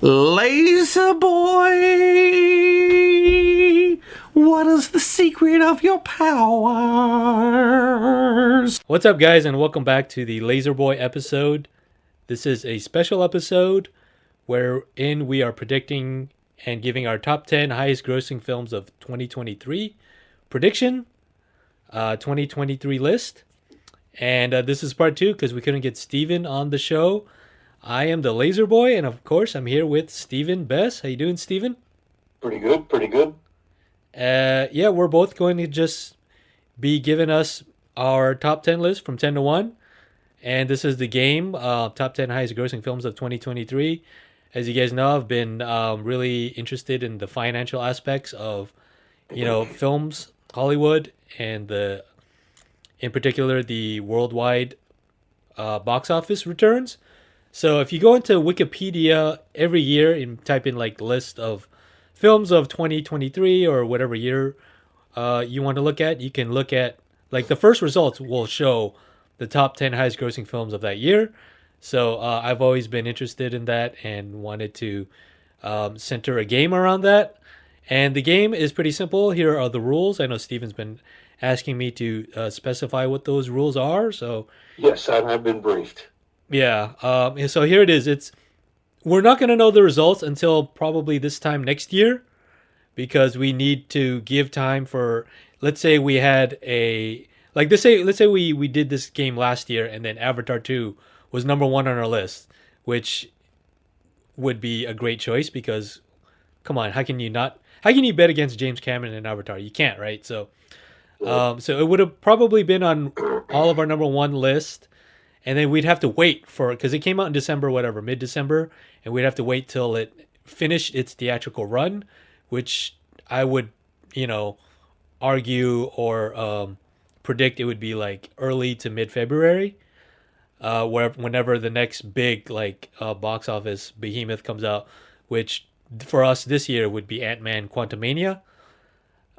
Lazerboy, what is the secret of your powers? What's up, guys, and welcome back to the Lazerboy episode. This is a special episode wherein we are predicting and giving our top 10 highest grossing films of 2023 prediction, 2023 list. And this is part two because we couldn't get Steven on the show. I am the Lazerboy, and of course, I'm here with Steven Bess. How you doing, Steven? Pretty good, pretty good. Yeah, we're both going to just be giving us our top 10 list from 10 to 1. And this is the game, top 10 highest grossing films of 2023. As you guys know, I've been really interested in the financial aspects of, films, Hollywood, and in particular, the worldwide box office returns. So if you go into Wikipedia every year and type in like list of films of 2023 or whatever year you want to look at, you can look at like the first results will show the top 10 highest grossing films of that year. So I've always been interested in that and wanted to center a game around that. And the game is pretty simple. Here are the rules. I know Steven's been asking me to specify what those rules are. So Yes, I've been briefed. yeah. So here it is. We're not gonna know the results until probably this time next year, because we need to give time for. Let's say we had a like. Let's say we did this game last year, and then Avatar 2 was number one on our list, which would be a great choice because, come on, how can you not? How can you bet against James Cameron and Avatar? You can't, right? So it would have probably been on all of our number one list, and then we'd have to wait for it because it came out in December, whatever, mid-December, and we'd have to wait till it finished its theatrical run, which I would, argue or predict it would be like early to mid-February, whenever the next big box office behemoth comes out, which for us this year would be Ant-Man Quantumania.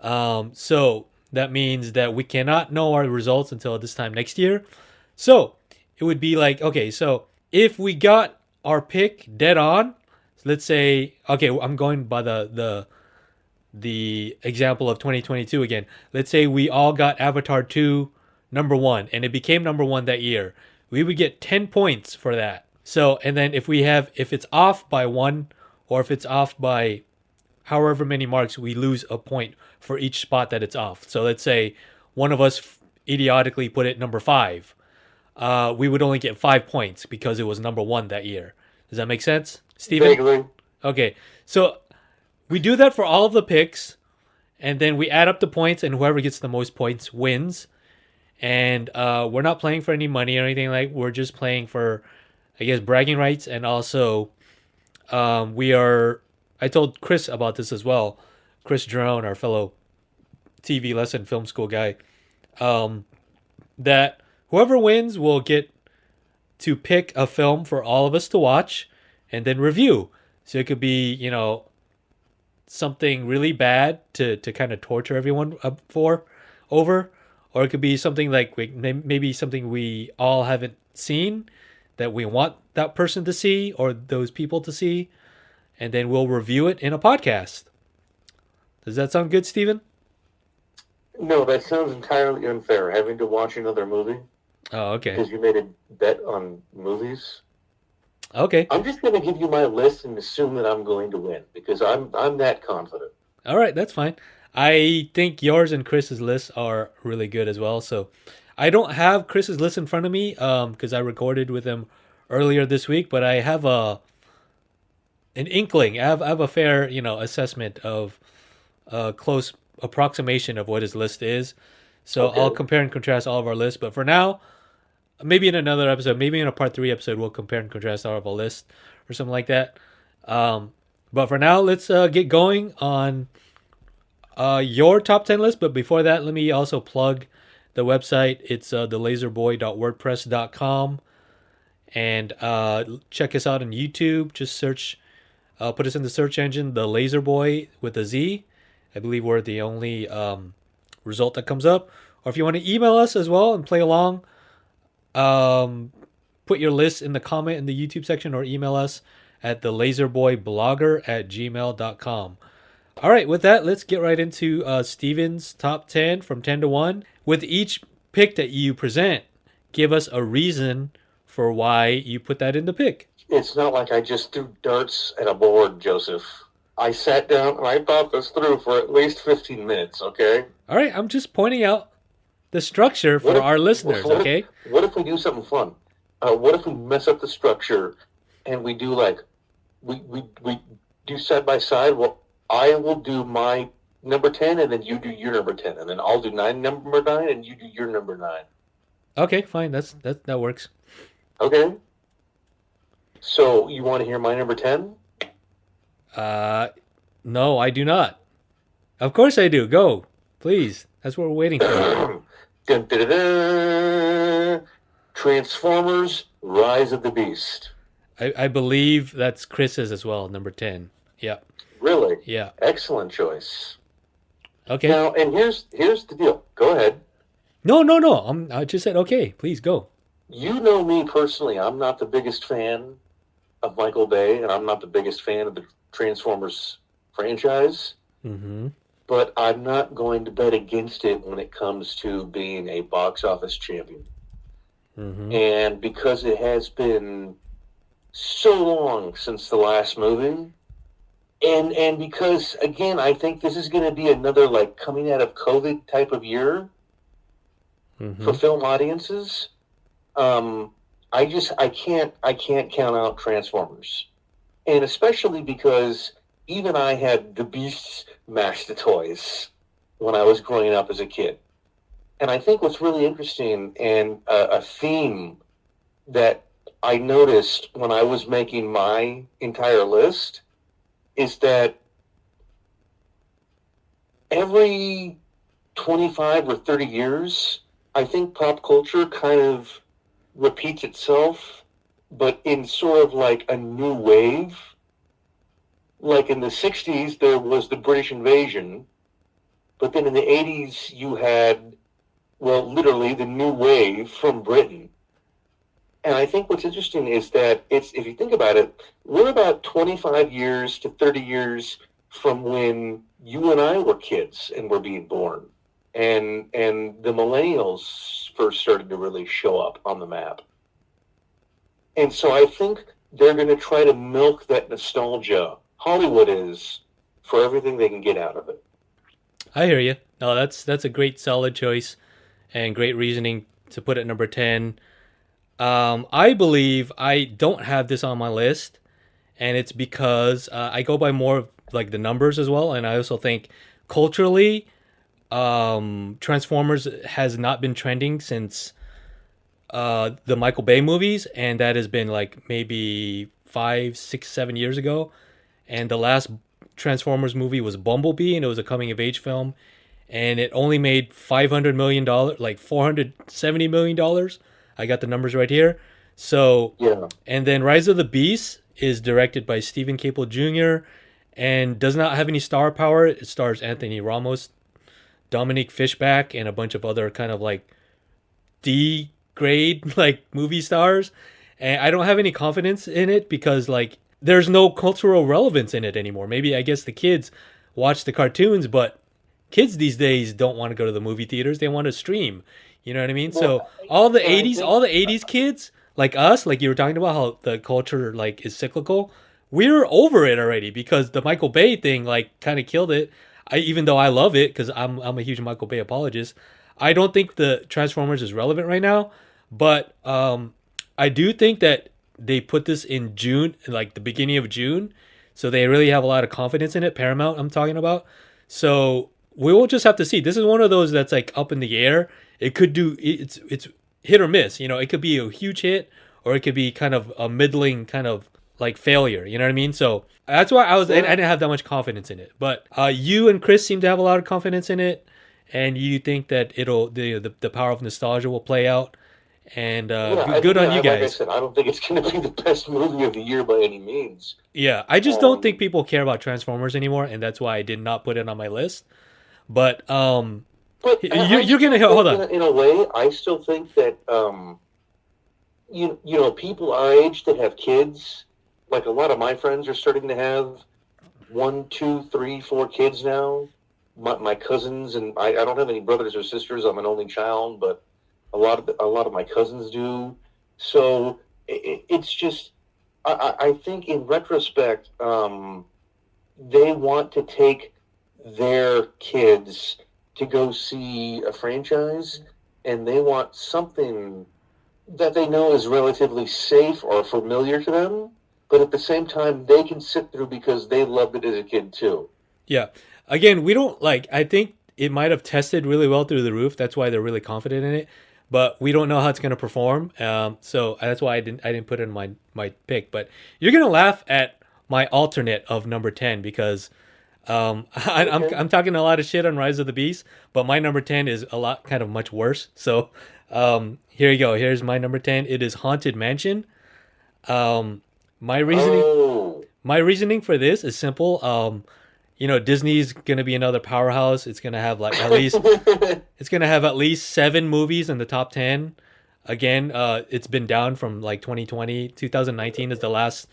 So that means that we cannot know our results until this time next year. So it would be like, okay, so if we got our pick dead on, let's say, okay, I'm going by the example of 2022 again. Let's say we all got Avatar 2 number one, and it became number one that year. We would get 10 points for that. So, and then if it's off by one, or if it's off by however many marks, we lose a point for each spot that it's off. So let's say one of us idiotically put it number 5. We would only get 5 points because it was number one that year. Does that make sense, Steven? Vaguely. Okay, so we do that for all of the picks, and then we add up the points, and whoever gets the most points wins. And we're not playing for any money or anything we're just playing for, I guess, bragging rights, and also I told Chris about this as well. Chris Drone, our fellow TV lesson film school guy, that whoever wins will get to pick a film for all of us to watch and then review. So it could be, something really bad to kind of torture everyone over, or it could be something like maybe something we all haven't seen that we want that person to see or those people to see, and then we'll review it in a podcast. Does that sound good, Steven? No, that sounds entirely unfair, having to watch another movie Oh, okay. because you made a bet on movies. Okay. I'm just going to give you my list and assume that I'm going to win because I'm that confident. All right, that's fine. I think yours and Chris's lists are really good as well. So I don't have Chris's list in front of me because I recorded with him earlier this week, but I have an inkling. I have a fair, assessment of a close approximation of what his list is. So Okay. I'll compare and contrast all of our lists. But for now, maybe in another episode, maybe in a part 3 episode, we'll compare and contrast all of our lists or something like that. But for now, let's get going on your top 10 list. But before that, let me also plug the website. It's thelazerboy.wordpress.com. And check us out on YouTube. Just search, put us in the search engine, The Lazerboy with a Z. I believe we're the only result that comes up. Or if you want to email us as well and play along, put your list in the comment in the YouTube section or email us at the lazerboyblogger@gmail.com. All right, with that, let's get right into Steven's top 10 from 10 to 1. With each pick that you present, give us a reason for why you put that in the pick. It's not like I just threw darts at a board, Joseph. I sat down and I thought this through for at least 15 minutes, okay? All right, I'm just pointing out the structure for our listeners, okay? What if we do something fun? What if we mess up the structure and we do we do side by side? Well, I will do my number 10 and then you do your number 10 and then I'll do number 9 and you do your number 9. Okay, fine. That works. Okay. So you want to hear my number 10? No, I do not. Of course I do. Go, please. That's what we're waiting for. Dun, dun, dun, dun. Transformers: Rise of the Beast. I believe that's Chris's as well, number 10. Yeah. Really? Yeah. Excellent choice. Okay. Now, and here's the deal. Go ahead. No. I just said okay. Please go. You know me personally. I'm not the biggest fan of Michael Bay, and I'm not the biggest fan of the Transformers franchise. Mm-hmm. But I'm not going to bet against it when it comes to being a box office champion. Mm-hmm. And because it has been so long since the last movie, and because, again, I think this is going to be another, like, coming out of COVID type of year for film audiences, I can't count out Transformers. And especially because even I had the Beasts mashed to toys when I was growing up as a kid. And I think what's really interesting and a theme that I noticed when I was making my entire list is that every 25 or 30 years, I think pop culture kind of repeats itself, but in sort of like a new wave. Like in the 60s, there was the British invasion, but then in the 80s, you had, well, literally the new wave from Britain. And I think what's interesting is that if you think about it, we're about 25 years to 30 years from when you and I were kids and were being born. And the millennials first started to really show up on the map. And so I think they're going to try to milk that nostalgia. Hollywood is for everything they can get out of it. I hear you. No, that's a great solid choice and great reasoning to put it number 10. I believe I don't have this on my list, and it's because I go by more of like the numbers as well, and I also think culturally, Transformers has not been trending since the Michael Bay movies, and that has been like maybe 5, 6, 7 years ago. And the last Transformers movie was Bumblebee, and it was a coming of age film, and it only made $500 million, like $470 million. I got the numbers right here. So, yeah. And then Rise of the Beast is directed by Stephen Caple Jr. and does not have any star power. It stars Anthony Ramos, Dominique Fishback, and a bunch of other kind of like D grade like movie stars. And I don't have any confidence in it because like there's no cultural relevance in it anymore. Maybe I guess the kids watch the cartoons, but kids these days don't want to go to the movie theaters. They want to stream. You know what I mean? Well, so all the 80s kids like us, like you were talking about how the culture like is cyclical. We're over it already because the Michael Bay thing like kind of killed it. Even though I love it because I'm a huge Michael Bay apologist, I don't think the Transformers is relevant right now. But I do think that they put this in June, like the beginning of June, so they really have a lot of confidence in it. Paramount, I'm talking about. So we will just have to see. This is one of those that's like up in the air. It could do it's hit or miss. You know, it could be a huge hit or it could be kind of a middling kind of like failure. You know what I mean? So that's why I didn't have that much confidence in it. But you and Chris seem to have a lot of confidence in it, and you think that the power of nostalgia will play out. And good on you guys. Like I said, I don't think it's going to be the best movie of the year by any means. Yeah, I just don't think people care about Transformers anymore, and that's why I did not put it on my list. But you're going to hold on. In a way, I still think that you know people our age that have kids like a lot of my friends are starting to have 1, 2, 3, 4 kids now. My cousins, and I don't have any brothers or sisters. I'm an only child, but a lot of my cousins do. So it's just I think in retrospect, they want to take their kids to go see a franchise, and they want something that they know is relatively safe or familiar to them, but at the same time they can sit through because they loved it as a kid too. Yeah. Again, we don't like. I think it might have tested really well through the roof. That's why they're really confident in it. But we don't know how it's going to perform. So that's why I didn't put it in my pick. But you're gonna laugh at my alternate of number 10 because Okay. I'm talking a lot of shit on Rise of the Beast, but my number 10 is a lot kind of much worse. So here you go. Here's my number 10. It is Haunted Mansion. Um, my reasoning Oh, my reasoning for this is simple. Disney's gonna be another powerhouse. It's gonna have like at least it's gonna have at least 7 movies in the top 10. Again, it's been down from like 2020. 2019 is the last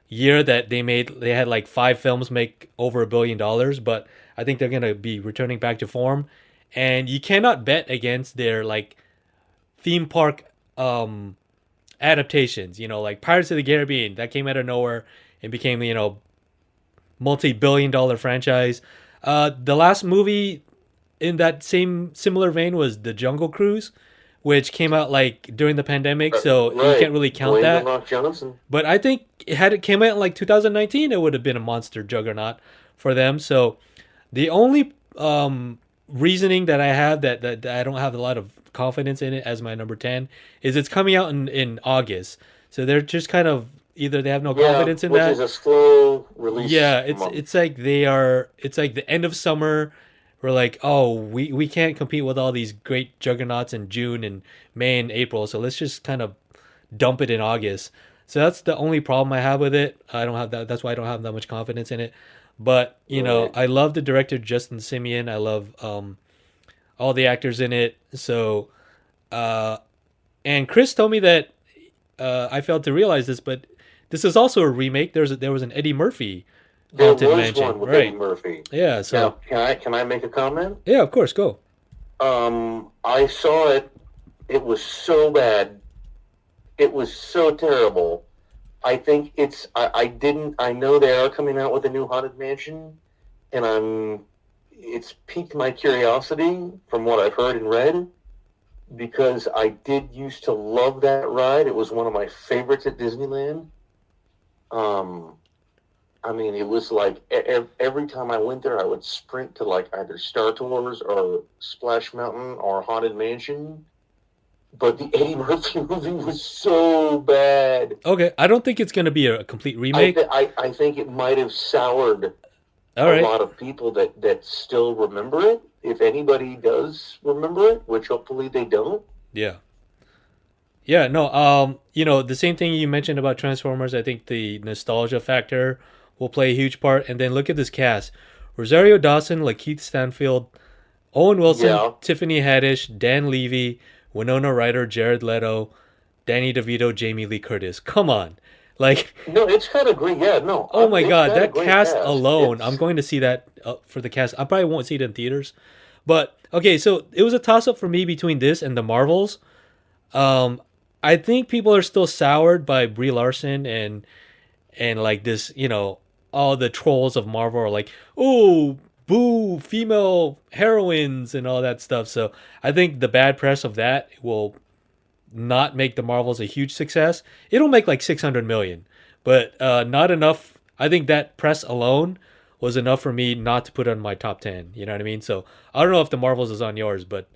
year that they had like 5 films make over $1 billion, but I think they're gonna be returning back to form. And you cannot bet against their like theme park adaptations. Like Pirates of the Caribbean that came out of nowhere and became multi-billion-dollar franchise. The last movie in that same similar vein was The Jungle Cruise, which came out like during the pandemic, so you can't right. really count Dwayne the that. Rock Johnson. But I think had it came out in like 2019, it would have been a monster juggernaut for them. So the only reasoning that I have that I don't have a lot of confidence in it as my number 10 is it's coming out in August. So they're just kind of either they have no Yeah, confidence in which is that. a slow release Yeah, it's month. it's like it's like the end of summer. We're like, oh, we can't compete with all these great juggernauts in June and May and April, so let's just kind of dump it in August. So that's the only problem I have with it. I don't have that. That's why I don't have that much confidence in it. But Right. I love the director Justin Simeon. I love all the actors in it. So, uh, and Chris told me that I failed to realize this, but this is also a remake. There was an Eddie Murphy There Haunted was Mansion, one with Eddie right? Murphy. Yeah. Now, So can I make a comment? yeah, of course, go. I saw it. It was so bad. It was so terrible. I think I didn't. I know they are coming out with a new Haunted Mansion, and it's piqued my curiosity from what I've heard and read because I did used to love that ride. It was one of my favorites at Disneyland. Um, I mean, it was like every time I went there, I would sprint to like either Star Tours or Splash Mountain or Haunted Mansion. But the Eddie Murphy movie was so bad. Okay, I don't think it's gonna be a complete remake. I think it might have soured All a right. lot of people that still remember it. If anybody does remember it, which hopefully they don't. Yeah. Yeah. No. The same thing you mentioned about Transformers. I think the nostalgia factor will play a huge part. And then look at this cast: Rosario Dawson, Lakeith Stanfield, Owen Wilson, Yeah. Tiffany Haddish, Dan Levy, Winona Ryder, Jared Leto, Danny DeVito, Jamie Lee Curtis. Come on, like, No, it's got a great. Yeah, no, oh my it's god, got a that great cast cast. alone. I'm It's going to see that for the cast. I probably won't see it in theaters, but okay. So it was a toss up for me between this and the Marvels. Um, I think people are still soured by Brie Larson and like this, all the trolls of Marvel are like, oh, boo, female heroines and all that stuff. So I think the bad press of that will not make the Marvels a huge success. It'll make like 600 million, but not enough. I think that press alone was enough for me not to put it on my top 10. You know what I mean? So I don't know if the Marvels is on yours, but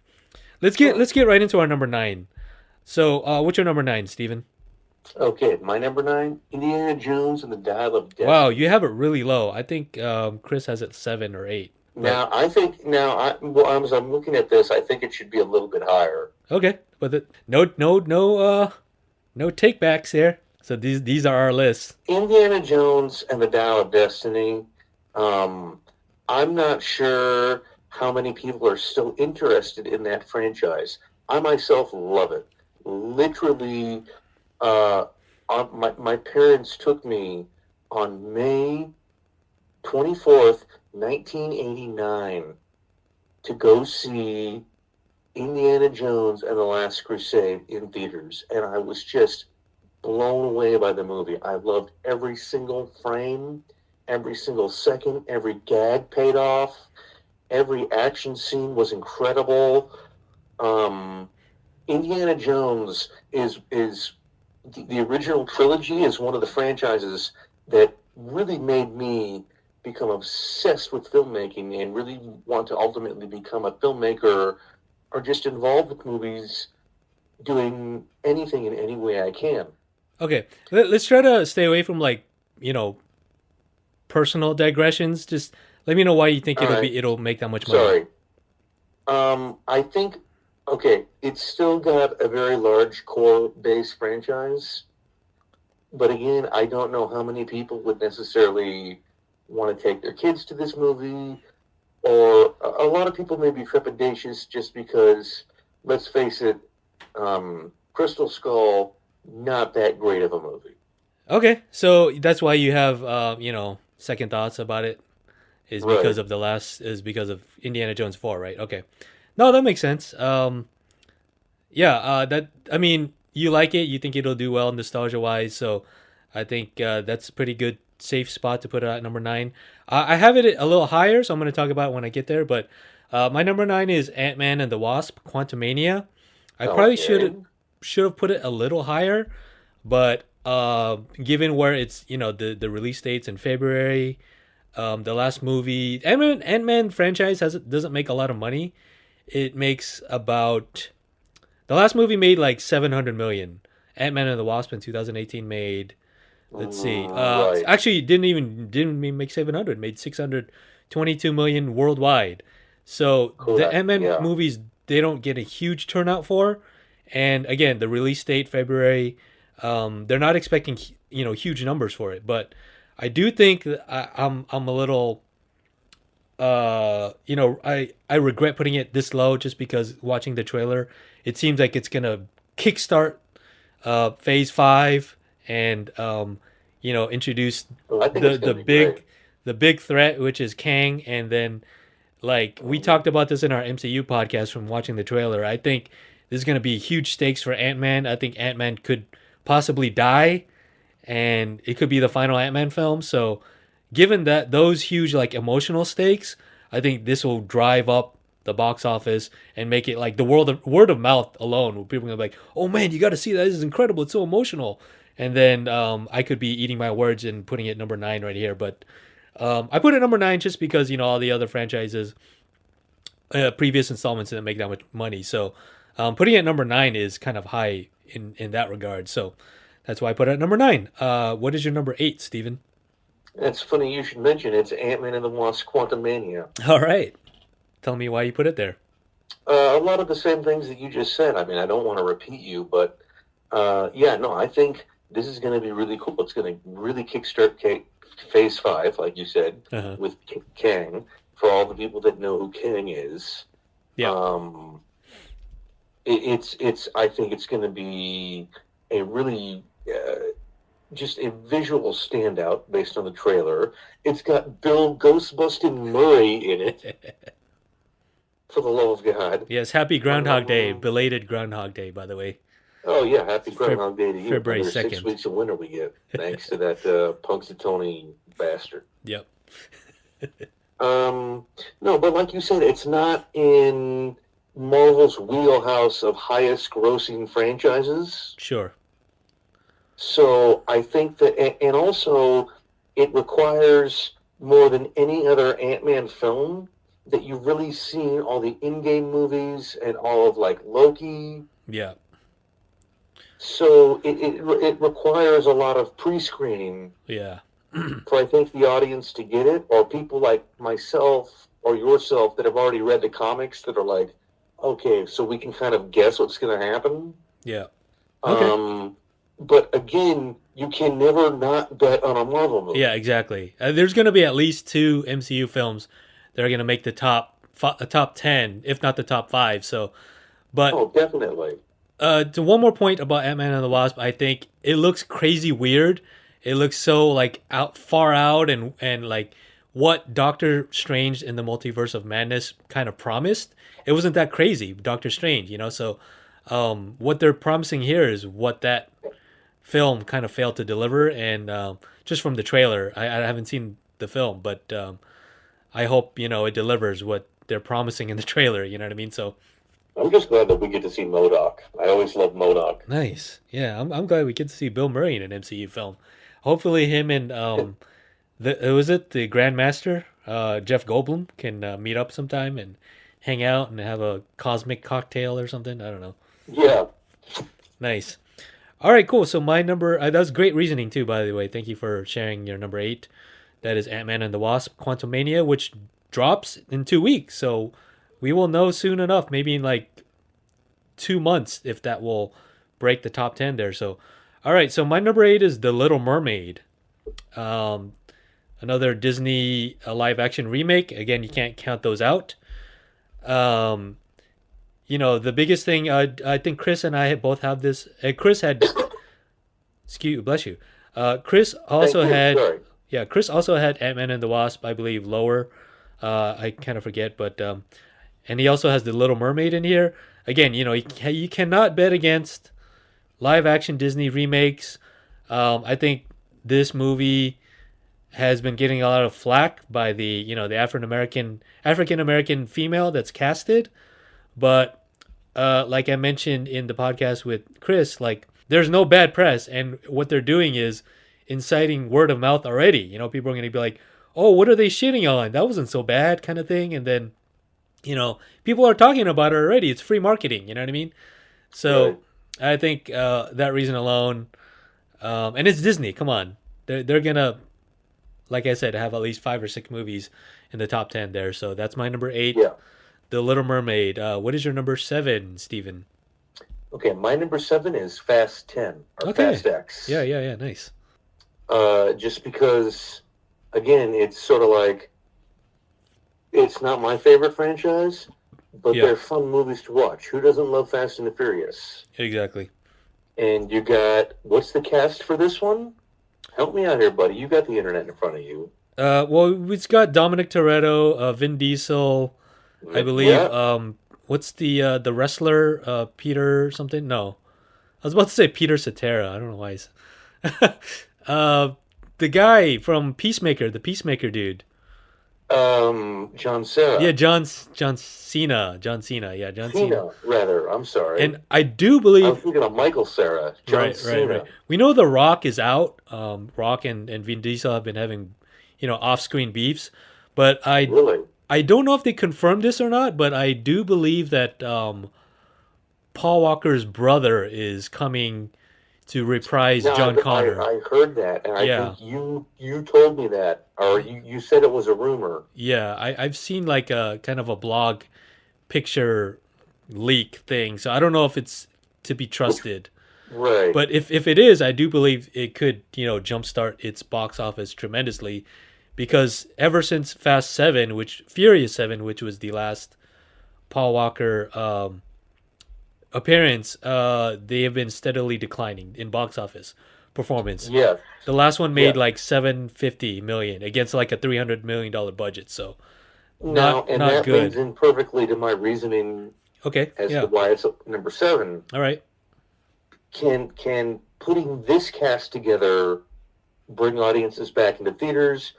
let's get right into our number 9. So what's your number 9, Steven? okay. My number 9, Indiana Jones and the Dial of Wow, you Destiny. have it really low. I think Chris has it 7 or 8. But As I'm looking at this, I think it should be a little bit higher. okay, but no takebacks here. So these are our lists. Indiana Jones and the Dial of Destiny. Um, I'm not sure how many people are still interested in that franchise. I myself love it. Literally, uh, my parents took me on May 24th, 1989, to go see Indiana Jones and the Last Crusade in theaters, and I was just blown away by the movie. I loved every single frame, every single second, every gag paid off, every action scene was incredible. Um, Indiana Jones is the original trilogy is one of the franchises that really made me become obsessed with filmmaking and really want to ultimately become a filmmaker or just involved with movies, doing anything in any way I can. Okay, let's try to stay away from like personal digressions. Just let me know why you think All right, it'll make that much money. sorry. I think, okay, it's still got a very large core base franchise, but again, I don't know how many people would necessarily want to take their kids to this movie, or a lot of people may be trepidatious just because, let's face it, Crystal Skull, not that great of a movie. Okay, so that's why you have second thoughts about it Right. is because of Indiana Jones 4, right? Okay. No, that makes sense. Yeah, that I mean, you like it, you think it'll do well nostalgia wise, so I think that's a pretty good safe spot to put it at number 9. I have it a little higher, so I'm going to talk about it when I get there, but my number 9 is Ant-Man and the Wasp: Quantumania. I probably Okay. should have put it a little higher, but given where it's the release dates in February, the last movie Ant-Man franchise doesn't make a lot of money. It makes about the last movie made like 700 million. Ant-Man and the Wasp in 2018 made, let's see, Right. actually didn't even make 700, made 622 million worldwide. So the Correct. Ant-Man Yeah. movies, they don't get a huge turnout for, and again the release date February, they're not expecting huge numbers for it, but I do think that I'm a little I regret putting it this low just because watching the trailer, it seems like it's gonna kickstart phase 5 and introduce I think it's the going to be great. the big threat, which is Kang. And then like we Mhm. talked about this in our MCU podcast from watching the trailer, I think this is gonna be huge stakes for Ant-Man. I think Ant-Man could possibly die, and it could be the final Ant-Man film. So, given that those huge like emotional stakes, I think this will drive up the box office and make it like the word of mouth alone. Where people are gonna be like, "Oh man, you got to see that! This is incredible! It's so emotional." And then I could be eating my words and putting it number 9 right here, but I put it number 9 just because all the other franchises, previous installments didn't make that much money. So putting it at number 9 is kind of high in that regard. So that's why I put it at number 9. What is your number 8, Steven? It's funny you should mention it's Ant-Man and the Wasp: Quantumania. All right. Tell me why you put it there. A lot of the same things that you just said. I mean, I don't want to repeat you, but yeah, no, I think this is going to be really cool. It's going to really kickstart Phase 5, like you said, Uh-huh. with Kang. For all the people that know who Kang is, Yeah. um, it's. I think it's going to be a really just a visual standout based on the trailer. It's got Bill Ghostbusting Murray in it. For the love of God. Yes. Happy Groundhog Day. Um, Belated Groundhog Day, by the way. oh yeah, happy Feb- Groundhog Day to you. February Another six 2nd. weeks of winter we get, thanks to that Punxsutawney bastard. Yep. Um, no, but like you said, it's not in Marvel's wheelhouse of highest grossing franchises. Sure. So I think that, and also it requires more than any other Ant-Man film that you've really seen all the in-game movies and all of like Loki. Yeah. So it requires a lot of pre-screening Yeah. for, I think, the audience to get it, or people like myself or yourself that have already read the comics that are like, okay, so we can kind of guess what's going to happen. Yeah. Okay. Um, but again, you can never not bet on a Marvel movie. Yeah, exactly. There's going to be at least 2 MCU films that are going to make the top 10, if not the top 5. So, but Oh, definitely. To one more point about Ant-Man and the Wasp, I think it looks crazy weird. It looks so like out far out and like what Doctor Strange in the Multiverse of Madness kind of promised. It wasn't that crazy, Doctor Strange, you know. So, what they're promising here is what that film kind of failed to deliver, and just from the trailer, I haven't seen the film, but I hope it delivers what they're promising in the trailer. You know what I mean? So I'm just glad that we get to see MODOK. I always love MODOK. nice. Yeah, I'm glad we get to see Bill Murray in an MCU film. Hopefully, him and was it the Grandmaster, Jeff Goldblum, can meet up sometime and hang out and have a cosmic cocktail or something. I don't know. Yeah. Nice. All right, cool. So my number that was great reasoning too, by the way. Thank you for sharing your number 8. That is Ant-Man and the Wasp: Quantumania, which drops in 2 weeks. So we will know soon enough, maybe in like 2 months, if that will break the top 10 there. So, all right. So my number 8 is The Little Mermaid, another Disney live action remake. Again, you can't count those out. Um, the biggest thing, I think Chris and I both have this. Chris had, bless you. Chris Thank also you. had, Sorry. yeah, Chris also had Ant-Man and the Wasp, I believe, lower. I kind of forget, but and he also has the Little Mermaid in here. Again, you cannot bet against live action Disney remakes. I think this movie has been getting a lot of flack by the African American female that's casted, but like I mentioned in the podcast with Chris, like there's no bad press, and what they're doing is inciting word of mouth already. People are going to be like, "Oh, what are they shitting on? That wasn't so bad," kind of thing, and then people are talking about it already. It's free marketing. You know what I mean? So Right. I think that reason alone, and it's Disney. Come on, they're gonna, like I said, have at least 5 or 6 movies in the top 10 there. So that's my number 8, Yeah. The Little Mermaid. What is your number 7, Steven? Okay, my number 7 is Fast 10 or Okay. Fast X. Yeah, nice. Just because, again, it's sort of like it's not my favorite franchise, but Yeah. they're fun movies to watch. Who doesn't love Fast and the Furious? Exactly. And you got what's the cast for this one? Help me out here, buddy. You got the internet in front of you. Well, it's got Dominic Toretto, Vin Diesel, I believe. Yeah. What's the wrestler? Peter something? No, I was about to say Peter Cetera. I don't know why. The guy from Peacemaker, the Peacemaker dude. John Cena. Yeah, John Cena. John Cena. Yeah, John Cena. Cena, rather. I'm sorry. And I do I'm believe thinking of Michael Cera. John Cena. right. We know The Rock is out. Rock and Vin Diesel have been having, off-screen beefs, but Really? I don't know if they confirmed this or not, but I do believe that Paul Walker's brother is coming to reprise No, John Connor. I heard that, and I Yeah. think you told me that, or you said it was a rumor. Yeah, I've seen like a kind of a blog picture leak thing, so I don't know if it's to be trusted. Right. But if it is, I do believe it could, jumpstart its box office tremendously, because ever since Furious 7, which was the last Paul Walker appearance, they have been steadily declining in box office performance. Yes. The last one made Yeah. like 750 million against like a $300 million budget. So Now, and not that good. leads in perfectly to my reasoning okay, as yeah, to why it's number 7. all right. Can putting this cast together bring audiences back into theaters?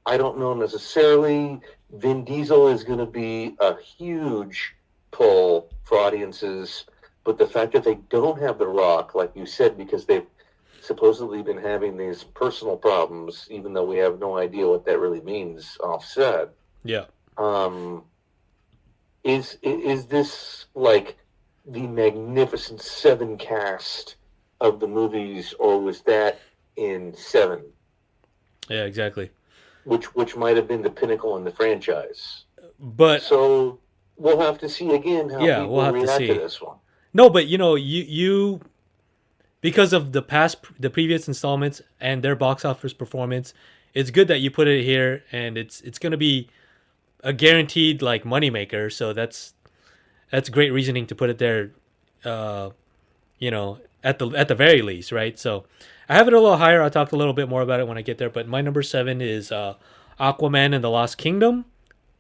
I don't know necessarily. Vin Diesel is going to be a huge pull for audiences, but the fact that they don't have The Rock, like you said, because they've supposedly been having these personal problems, even though we have no idea what that really means offset. Yeah. Is this like the Magnificent Seven cast of the movies, or was that in 7, Yeah, exactly. which might have been the pinnacle in the franchise? But So we'll have to see again how Yeah, people we'll have to react see. to this one. no, but you because of the previous installments and their box office performance, it's good that you put it here, and it's going to be a guaranteed like moneymaker. So that's great reasoning to put it there. at the very least, right? So I have it a little higher. I'll talk a little bit more about it when I get there. But my number 7 is Aquaman and the Lost Kingdom.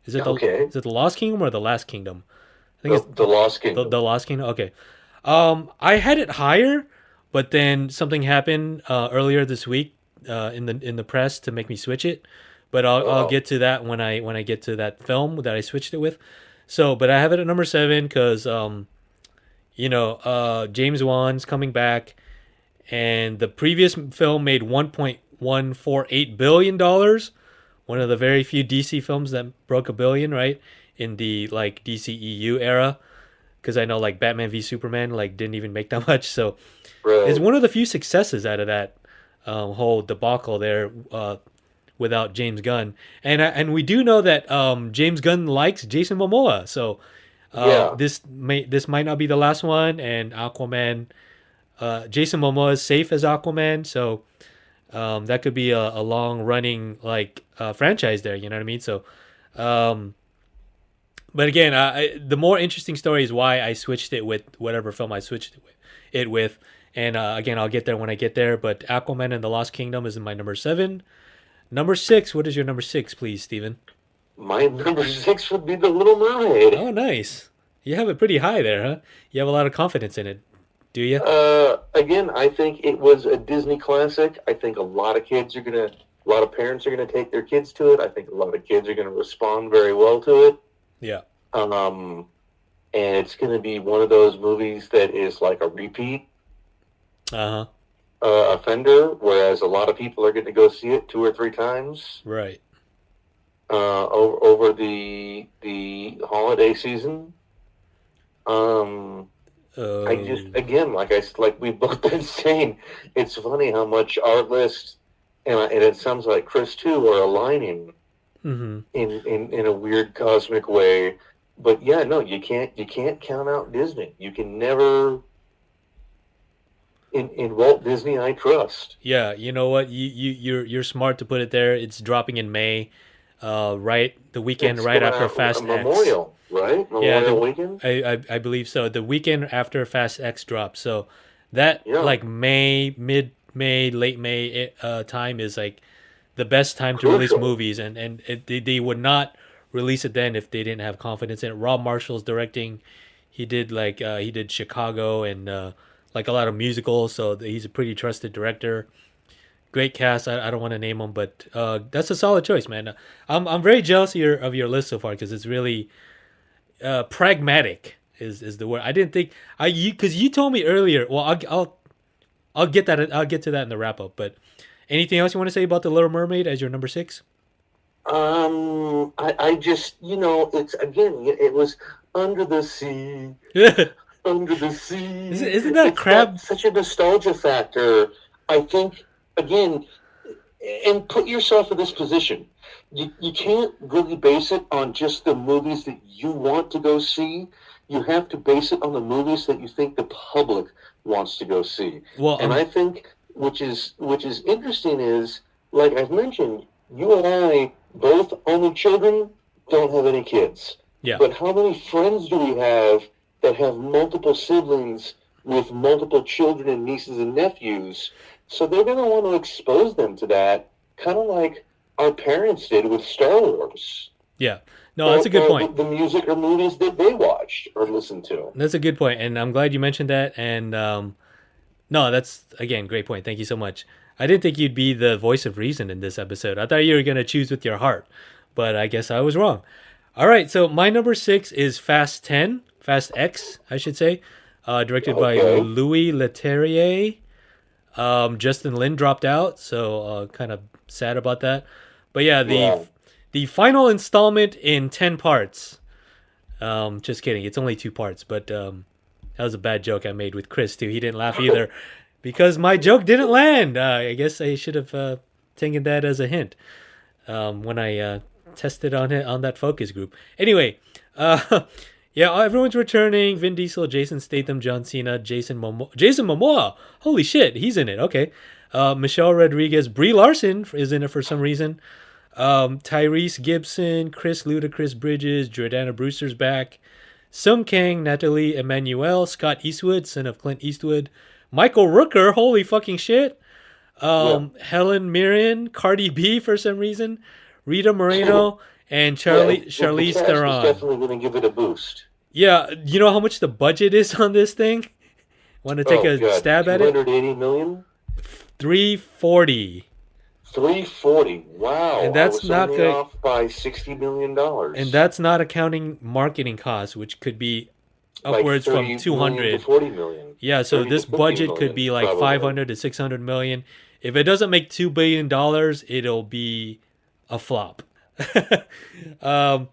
Okay. Is it the Lost Kingdom or the Last Kingdom? I think The Lost it's Kingdom. the Lost Kingdom. Okay. I had it higher, but then something happened earlier this week in the press to make me switch it. But I'll Oh, get to that when I get to that film that I switched it with. So, but I have it at number 7 because James Wan's coming back, and the previous film made $1.148 billion. One of the very few DC films that broke a billion, right? In the like DCEU era, because I know like Batman v Superman like didn't even make that much. So it's right. one of the few successes out of that whole debacle there without James Gunn. And we do know that James Gunn likes Jason Momoa. So Yeah. this might not be the last one. And Aquaman, Jason Momoa is safe as Aquaman. So that could be a long running like franchise there. You know what I mean? So. Um, but again, the more interesting story is why I switched it with whatever film I switched it with. And again, I'll get there when I get there. But Aquaman and the Lost Kingdom is in my number 7. Number 6. What is your number 6, please, Steven? My number 6 would be The Little Mermaid. Oh, nice. You have it pretty high there, huh? You have a lot of confidence in it, do you? Again, I think it was a Disney classic. I think a lot of parents are gonna take their kids to it. I think a lot of kids are gonna respond very well to it. Yeah. Um, and it's gonna be one of those movies that is like a repeat Uh huh. offender, whereas a lot of people are going to go see it 2 or 3 times Right. over the holiday season. I just Oh. again, like we've both been saying, it's funny how much our list and it sounds like Chris too are aligning Mm-hmm. in a weird cosmic way. But yeah, no, you can't count out Disney. You can never in Walt Disney I trust. Yeah. You know what? You're smart to put it there. It's dropping in May, right the weekend It's right coming after out Fast X. Memorial, right? Yeah, Memorial weekend. I believe so. The weekend after Fast X drops. So that Yeah, like mid May, late May time is like the best time to release crucial. movies, and they would not release it then if they didn't have confidence in it. Rob Marshall's directing. He did Chicago and like a lot of musicals, so he's a pretty trusted director. Great cast. I don't want to name them, but that's a solid choice, man. I'm very jealous of your list so far because it's really pragmatic is the word. I didn't think because you told me earlier. Well, I'll get that. I'll get to that in the wrap up. But anything else you want to say about the Little Mermaid as your number 6? I just, it's again, it was under the sea, isn't under the sea. isn't that It's got crab? such a nostalgia factor. I think, again, and put yourself in this position. You can't really base it on just the movies that you want to go see. You have to base it on the movies that you think the public wants to go see. Well, And I think which is interesting is, like I've mentioned, you and I both only children, don't have any kids. yeah. But how many friends do we have that have multiple siblings with multiple children and nieces and nephews? So they're going to want to expose them to that, kind of like our parents did with Star Wars, Yeah. No, that's a good point. the music or movies that they watched or listened to. That's a good point, and I'm glad you mentioned that. And no, that's again great point. Thank you so much. I didn't think you'd be the voice of reason in this episode. I thought you were gonna choose with your heart, but I guess I was wrong. All right, so my number 6 is Fast 10, Fast X, I should say, directed by Okay. Louis Leterrier. Justin Lin dropped out, so kind of sad about that. But yeah, Yeah. the final installment in 10 parts. Just kidding. It's only 2 parts, but that was a bad joke I made with Chris too. He didn't laugh either because my joke didn't land. I guess I should have taken that as a hint when I tested on it on that focus group. Anyway, yeah, everyone's returning. Vin Diesel, Jason Statham, John Cena, Jason Momoa. Holy shit, he's in it. Okay. Michelle Rodriguez, Brie Larson is in it for some reason. Tyrese Gibson, Chris Ludacris Bridges, Jordana Brewster's back. Sung Kang, Natalie Emmanuel, Scott Eastwood, son of Clint Eastwood, Michael Rooker, holy fucking shit, Yeah. Helen Mirren, Cardi B for some reason, Rita Moreno, and Yeah, the Charlize cast is Theron. definitely going to give it a boost. Yeah, you know how much the budget is on this thing? Want to take Oh a God, stab at it? 280 million, 340. 340. Wow, And I that's was not only good. off by $60 million. And that's not accounting marketing costs, which could be Like upwards from 30 million to 200. 40 million, Yeah, so 30 to this 50 budget could million, be like probably. 500 to 600 million. If it doesn't make $2 billion, it'll be a flop. um,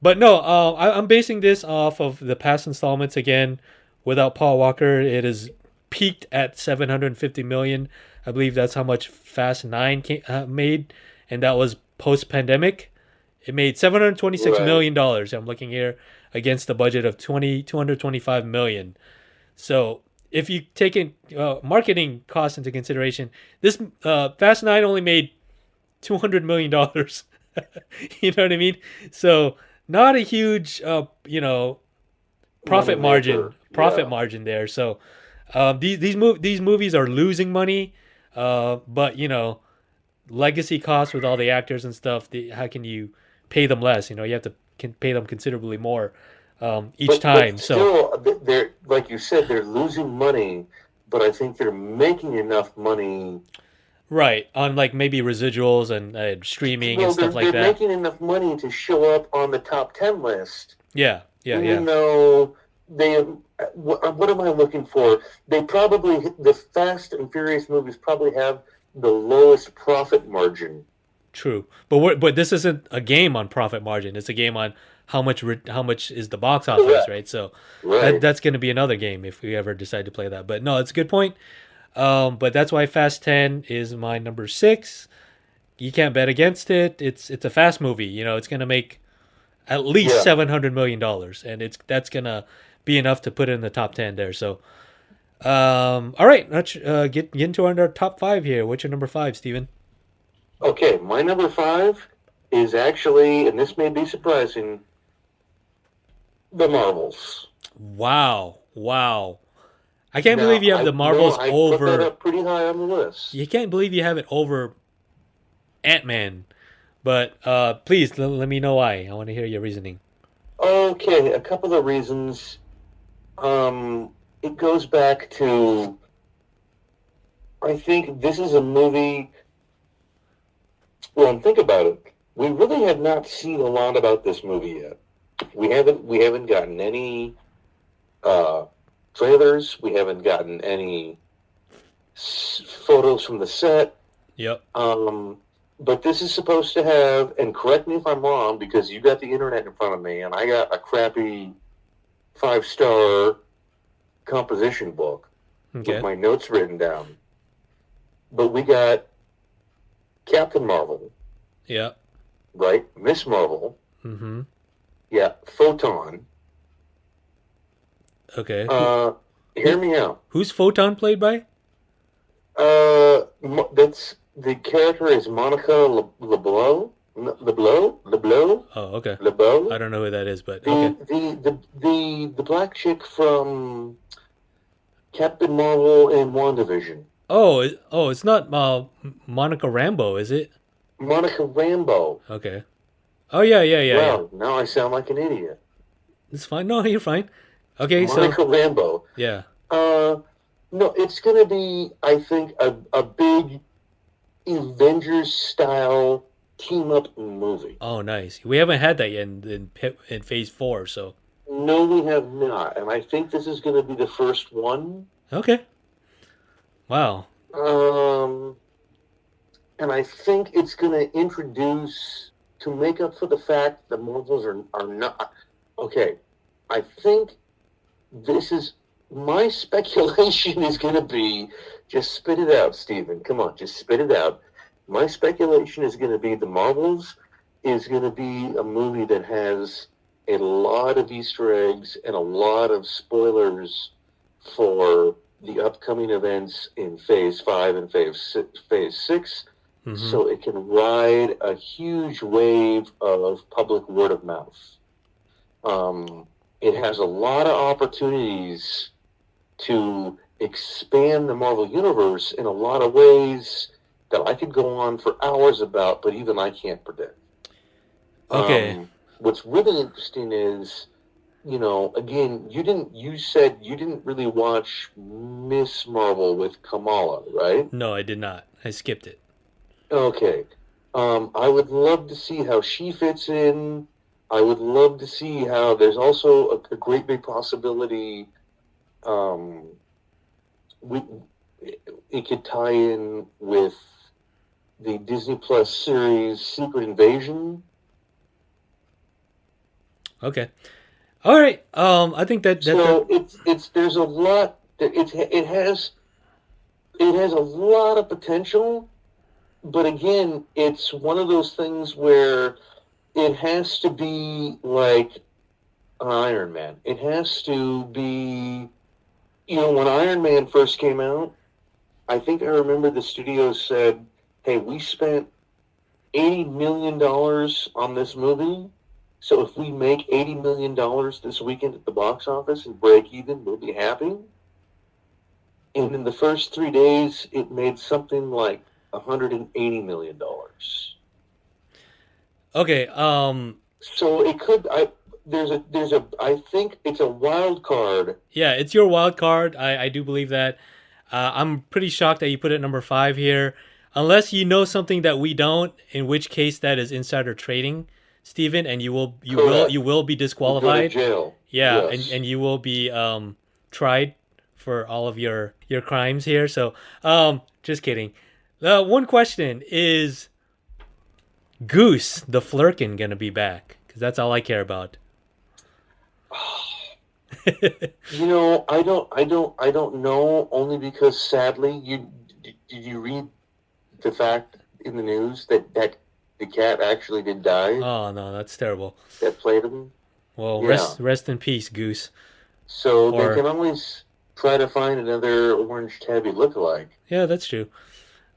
but no, I'm basing this off of the past installments again. Without Paul Walker, it is peaked at 750 million. I believe that's how much Fast 9 made, and that was post pandemic. It made $726 Right. million dollars. I'm looking here against the budget of 225 million. So if you take in marketing costs into consideration, this Fast 9 only made $200 million. You know what I mean? So not a huge profit Moneymaker. profit Yeah. margin there. So these movies are losing money, but legacy costs with all the actors and stuff. How can you pay them less? You have to pay them considerably more each time. But So still, they're like you said, they're losing money, but I think they're making enough money. right on like maybe residuals and streaming and Well, stuff like they're that. making enough money to show up on the top 10 list, Yeah, yeah, yeah. even though they. What am I looking for? The Fast and Furious movies probably have the lowest profit margin. True, but this isn't a game on profit margin. It's a game on how much is the box office, Correct. right? So Right. that's going to be another game if we ever decide to play that. But no, it's a good point. But that's why Fast 10 is my number 6. You can't bet against it. It's a fast movie. It's going to make at least Yeah. $700 million, and that's going to be enough to put it in the top 10 there. So, all right, let's get into our top 5 here. What's your number 5, Steven? Okay, my number 5 is actually, and this may be surprising, the Marvels. Wow. I can't believe you have the Marvels I over. put that up pretty high on the list. You can't believe you have it over Ant-Man. But please let me know why. I want to hear your reasoning. Okay, a couple of reasons. It goes back to, I think this is a movie. Well, think about it. We really have not seen a lot about this movie yet. We haven't gotten any trailers. We haven't gotten any photos from the set. Yep. But this is supposed to have, and correct me if I'm wrong, because you got the internet in front of me, and I got a crappy 5-star composition book Okay. with my notes written down. But we got Captain Marvel, Yep. right? Miss Marvel, Mm-hmm. yeah, Photon. Okay. Hear me out. Who's Photon played by? That's the character is Monica LeBeau. LeBeau. Oh, okay. LeBeau. I don't know who that is, but okay. The black chick from Captain Marvel and WandaVision. It's not Monica Rambeau, is it? Monica Rambeau. Okay. Oh yeah. Wow, now I sound like an idiot. It's fine. No, you're fine. Okay, Monica Rambeau. yeah. No, it's going to be, I think, a big Avengers style team up movie. Oh, nice. We haven't had that yet in Phase 4, so No, we have not, and I think this is going to be the first one. okay. Wow. And I think it's going to introduce, to make up for the fact the Marvels are not. Okay, I think this is, my speculation is going to be, just spit it out, Steven. Come on, just spit it out. My speculation is going to be the Marvels is going to be a movie that has a lot of Easter eggs and a lot of spoilers for the upcoming events in Phase 5 and Phase 6. Mm-hmm. So it can ride a huge wave of public word of mouth. it has a lot of opportunities to expand the Marvel Universe in a lot of ways that I could go on for hours about, but even I can't predict. Okay. What's really interesting is, again, you said you didn't really watch Miss Marvel with Kamala, right? No, I did not. I skipped it. Okay. I would love to see how she fits in. I would love to see how there's also a great big possibility um, we, it could tie in with the Disney Plus series Secret Invasion. Okay. All right. I think that. So it's there's a lot. It has a lot of potential, but again, it's one of those things where it has to be like an Iron Man. It has to be, when Iron Man first came out, I think I remember the studio said, "Hey, we spent $80 million on this movie. So if we make $80 million this weekend at the box office and break even, we'll be happy." And in the first 3 days, it made something like $180 million. Okay. So it could. I think it's a wild card. Yeah, it's your wild card. I do believe that. I'm pretty shocked that you put it number 5 here, unless you know something that we don't. In which case, that is insider trading, Steven, and Correct. you will be You go to disqualified. jail. Yeah, Yes. and you will be tried for all of your crimes here. So just kidding. One question is Goose the Flurkin gonna be back? Because that's all I care about. I don't know. Only because sadly, did you read the fact in the news that the cat actually did die Oh no, that's terrible. that played him? Well, Yeah. rest in peace, Goose. So they Or can always try to find another Orange Tabby lookalike. yeah, that's true.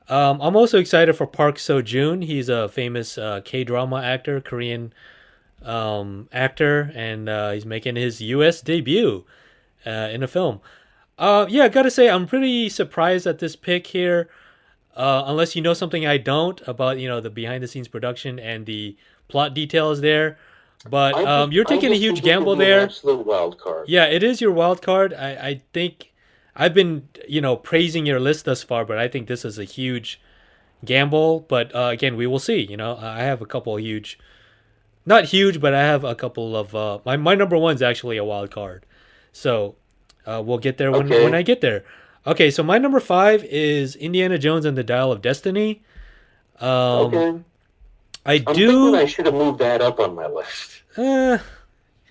I'm also excited for Park Seo Joon. He's a famous K drama actor, Korean actor, and he's making his U.S. debut in a film. Yeah, I gotta say, I'm pretty surprised at this pick here. Unless you know something I don't about, the behind the scenes production and the plot details there. But you're I taking a just huge think it could gamble be an there. absolute wild card. Yeah, it is your wild card. I think I've been, praising your list thus far, but I think this is a huge gamble. But again, we will see. I have a couple of huge, not huge, but I have a couple of my number one's actually a wild card. So we'll get there when Okay. I get there. Okay, so my number 5 is Indiana Jones and the Dial of Destiny. Um, Okay. I I'm thinking I do. should have moved that up on my list. Uh,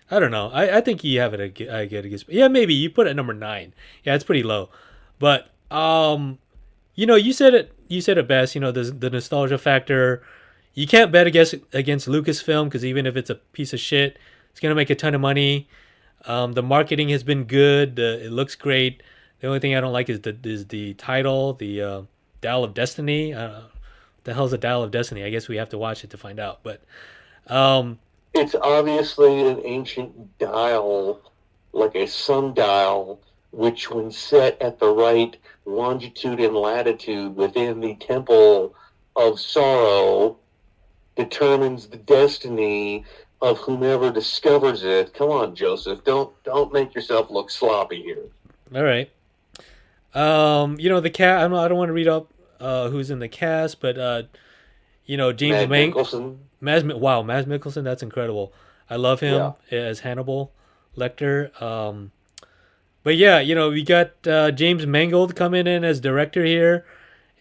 I don't know. I think you have it a good. Yeah, maybe you put it at number 9. Yeah, it's pretty low, but you said it. You said it best. The nostalgia factor. You can't bet against Lucasfilm because even if it's a piece of shit, it's gonna make a ton of money. The marketing has been good. It looks great. The only thing I don't like is the title, the Dial of Destiny. The hell's a Dial of Destiny? I guess we have to watch it to find out. But um, It's obviously an ancient dial, like a sundial, which, when set at the right longitude and latitude within the Temple of Sorrow, determines the destiny of whomever discovers it. Come on, Joseph, don't make yourself look sloppy here. all right. The cast. I don't want to read up who's in the cast, but James Matt Mang, Nicholson, Wow, Mads Mikkelsen, that's incredible. I love yeah. him as Hannibal Lecter. But yeah, we got James Mangold coming in as director here,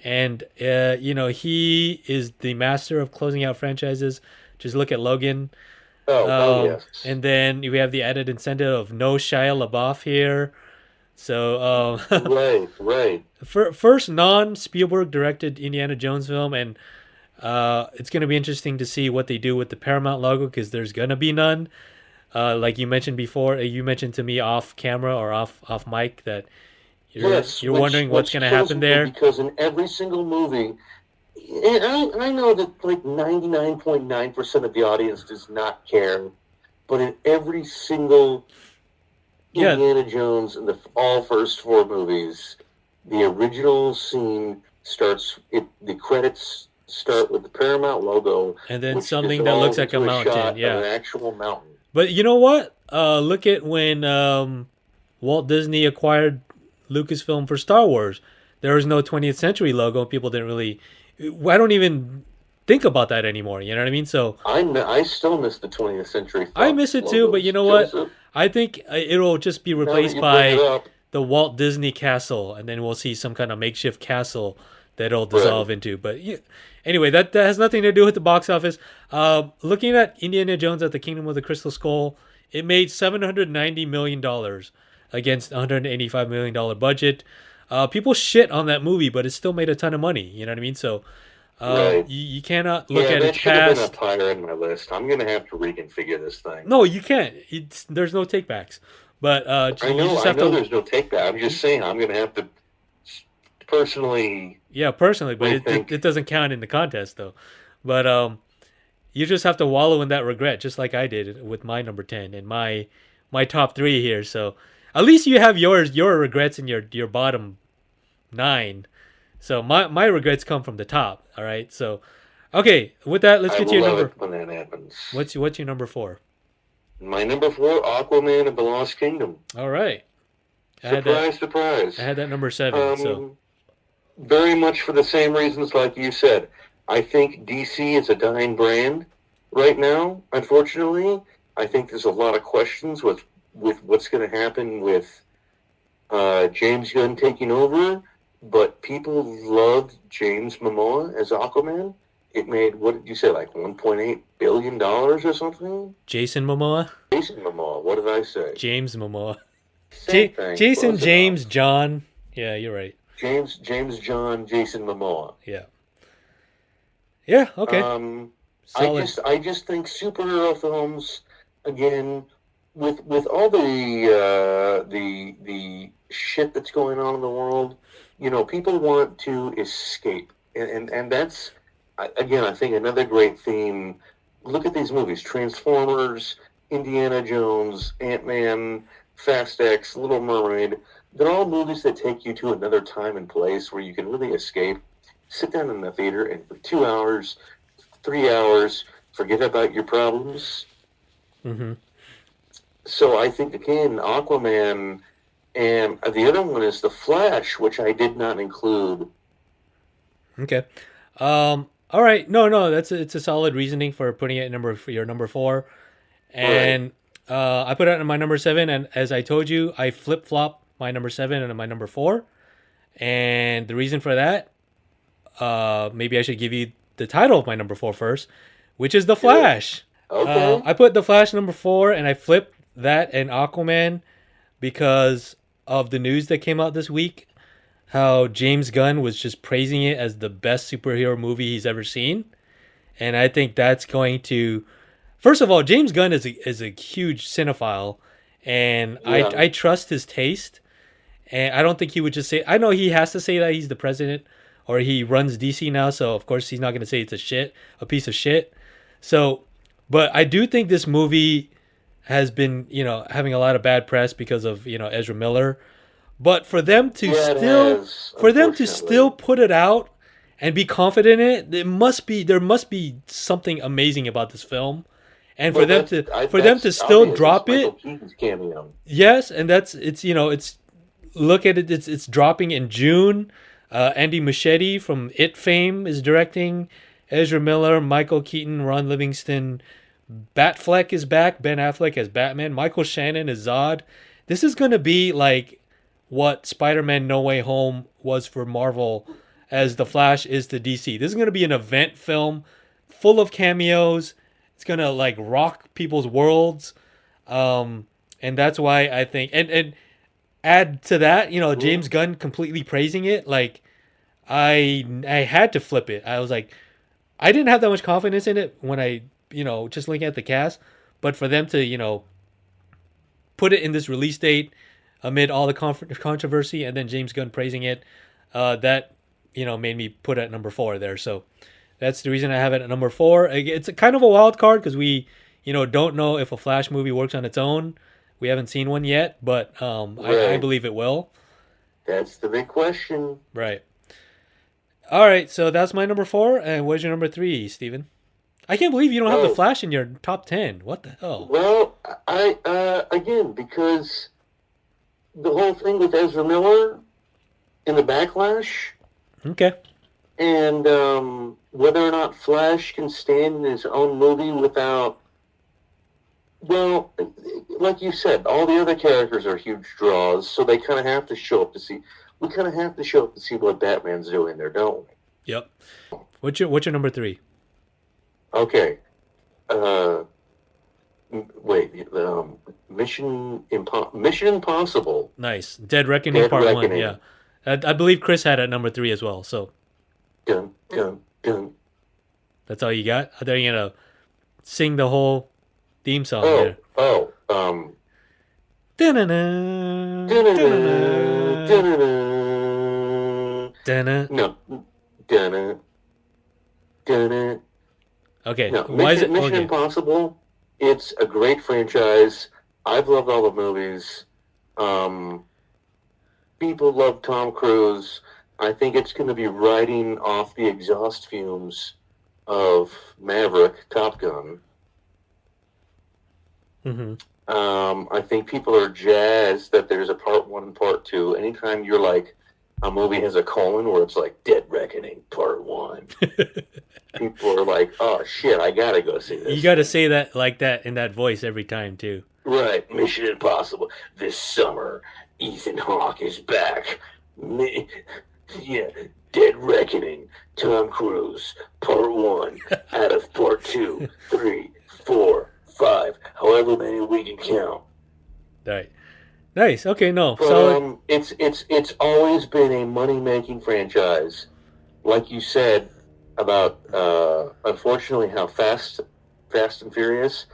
and he is the master of closing out franchises. Just look at Logan. Oh, hell yes. And then we have the added incentive of no Shia LaBeouf here. So Right. first non Spielberg directed Indiana Jones film, and it's gonna be interesting to see what they do with the Paramount logo because there's gonna be none. Like you mentioned before, you mentioned to me off camera or off mic that Yes, you're wondering what's which gonna kills happen me there. because in every single movie, and I know that like 99.9% of the audience does not care, but in every single Yeah. Indiana Jones in the all first 4 movies, the original scene starts. The credits start with the Paramount logo, And then which something that looks dissolves like a into a mountain. shot of Yeah. an actual mountain. But you know what? Look at when Walt Disney acquired Lucasfilm for Star Wars. There was no 20th century logo. People didn't really. I don't even think about that anymore. You know what I mean? So I still miss the 20th century I Fox miss it too. But you logos, know what? Joseph. I think it'll just be Now that replaced you bring it by up, the Walt Disney Castle, and then we'll see some kind of makeshift castle that it'll right? dissolve into. But yeah, anyway, that has nothing to do with the box office. Looking at Indiana Jones at the Kingdom of the Crystal Skull, it made $790 million against $185 million budget. People shit on that movie, but it still made a ton of money. You know what I mean? So Right. you cannot look Yeah, at that its should have been up past. higher in my list. I'm gonna have to reconfigure this thing. No, you can't. There's no takebacks. But you just I have know to. there's no take back. I'm just saying I'm gonna have to personally Yeah, personally, but rethink. it doesn't count in the contest though. But you just have to wallow in that regret, just like I did with my number 10 and my top three here. So at least you have your regrets in your bottom nine. So my regrets come from the top. All right. So okay, with that, let's I get to will your love number. it when that happens. What's your number 4? My number 4, Aquaman of the Lost Kingdom. All right. I had that. Surprise, surprise. I had that number 7. So Very much for the same reasons, like you said. I think DC is a dying brand right now. Unfortunately, I think there's a lot of questions with what's going to happen with James Gunn taking over. But people loved James Momoa as Aquaman. It made, what did you say, like $1.8 billion or something? Jason Momoa, Jason Momoa, what did I say? James Momoa, Same thing. Jason, close James, enough. John. Yeah, you're right. James John, Jason Momoa. Yeah. Yeah. Okay. Um, Solid. I just think superhero films, again, with all the shit that's going on in the world, people want to escape, and that's again, I think another great theme. Look at these movies: Transformers, Indiana Jones, Ant-Man, Fast X, Little Mermaid. They're all movies that take you to another time and place where you can really escape. Sit down in the theater and for 2 hours, 3 hours, forget about your problems. Mm-hmm. So I think, again, Aquaman, and the other one is The Flash, which I did not include. Okay. All right. No. It's a solid reasoning for putting it for your number 4, and I put it in my number 7. And as I told you, I flip flop my number 7 and my number 4. And the reason for that, maybe I should give you the title of my number 4 first, which is The Flash. Okay. I put The Flash number 4, and I flipped that and Aquaman because of the news that came out this week. How James Gunn was just praising it as the best superhero movie he's ever seen. And I think that's going to... First of all, James Gunn is a huge cinephile. And Yeah. I trust his taste. And I don't think he would just say... I know he has to say that he's the president or he runs DC now. So, of course, he's not going to say it's a piece of shit. So, but I do think this movie has been, having a lot of bad press because of, Ezra Miller. But for them to Yeah, it has, still put it out and be confident in it, there must be something amazing about this film. And for them to still obvious. drop It's it, Michael Keaton's cameo. yes, and it's look at it, it's dropping in June. Andy Muschietti from It fame is directing. Ezra Miller, Michael Keaton, Ron Livingston, Batfleck is back. Ben Affleck as Batman. Michael Shannon is Zod. This is gonna be like what Spider-Man No Way Home was for Marvel, as The Flash is to DC. This is gonna be an event film full of cameos. It's gonna like rock people's worlds, and that's why I think and add to that, James Gunn completely praising it. Like I had to flip it. I was like, I didn't have that much confidence in it when I just looking at the cast, but for them to put it in this release date amid all the controversy, and then James Gunn praising it, that made me put it at number 4 there. So that's the reason I have it at number 4. It's a kind of a wild card because we don't know if a Flash movie works on its own. We haven't seen one yet, but I Right. believe it will. That's the big question. Right. All right, so that's my number 4. And what's your number 3, Steven? I can't believe you don't have the Oh, Flash in your top 10. What the hell? well, again, because the whole thing with Ezra Miller in the backlash, Okay. and whether or not Flash can stand in his own movie without, well, like you said, all the other characters are huge draws, so they kind of have to show up to see. We kind of have to show up to see what Batman's doing there, don't we? Yep. What's your number 3? Okay. Uh, wait. Mission Impossible. Nice. Dead Reckoning Dead Part 1. Reckoning. Yeah. I believe Chris had at number 3 as well. So Dun dun dun. that's all you got? I thought you were going to sing the whole theme song Oh, there. oh. Da-na-na, Dun-dun-dun, da-na. dun-dun. Da-na. No. Dun-dun, dun-dun. Okay. No. Why is it? Mission Okay. Impossible. It's a great franchise. I've loved all the movies. People love Tom Cruise. I think it's going to be riding off the exhaust fumes of Maverick, Top Gun. Mm-hmm. I think people are jazzed that there's a part 1 and part 2. Anytime you're like, a movie has a colon where it's like Dead Reckoning Part 1, people are like, oh shit, I gotta go see this. You got to say that like that in that voice every time, too. Right, Mission Impossible. This summer, Ethan Hawke is back. Yeah, Dead Reckoning, Tom Cruise, Part 1, out of Part 2, 3, 4, 5, however many we can count. Right. Nice. Okay, no. But Solid. it's always been a money-making franchise. Like you said about, unfortunately, how Fast and Furious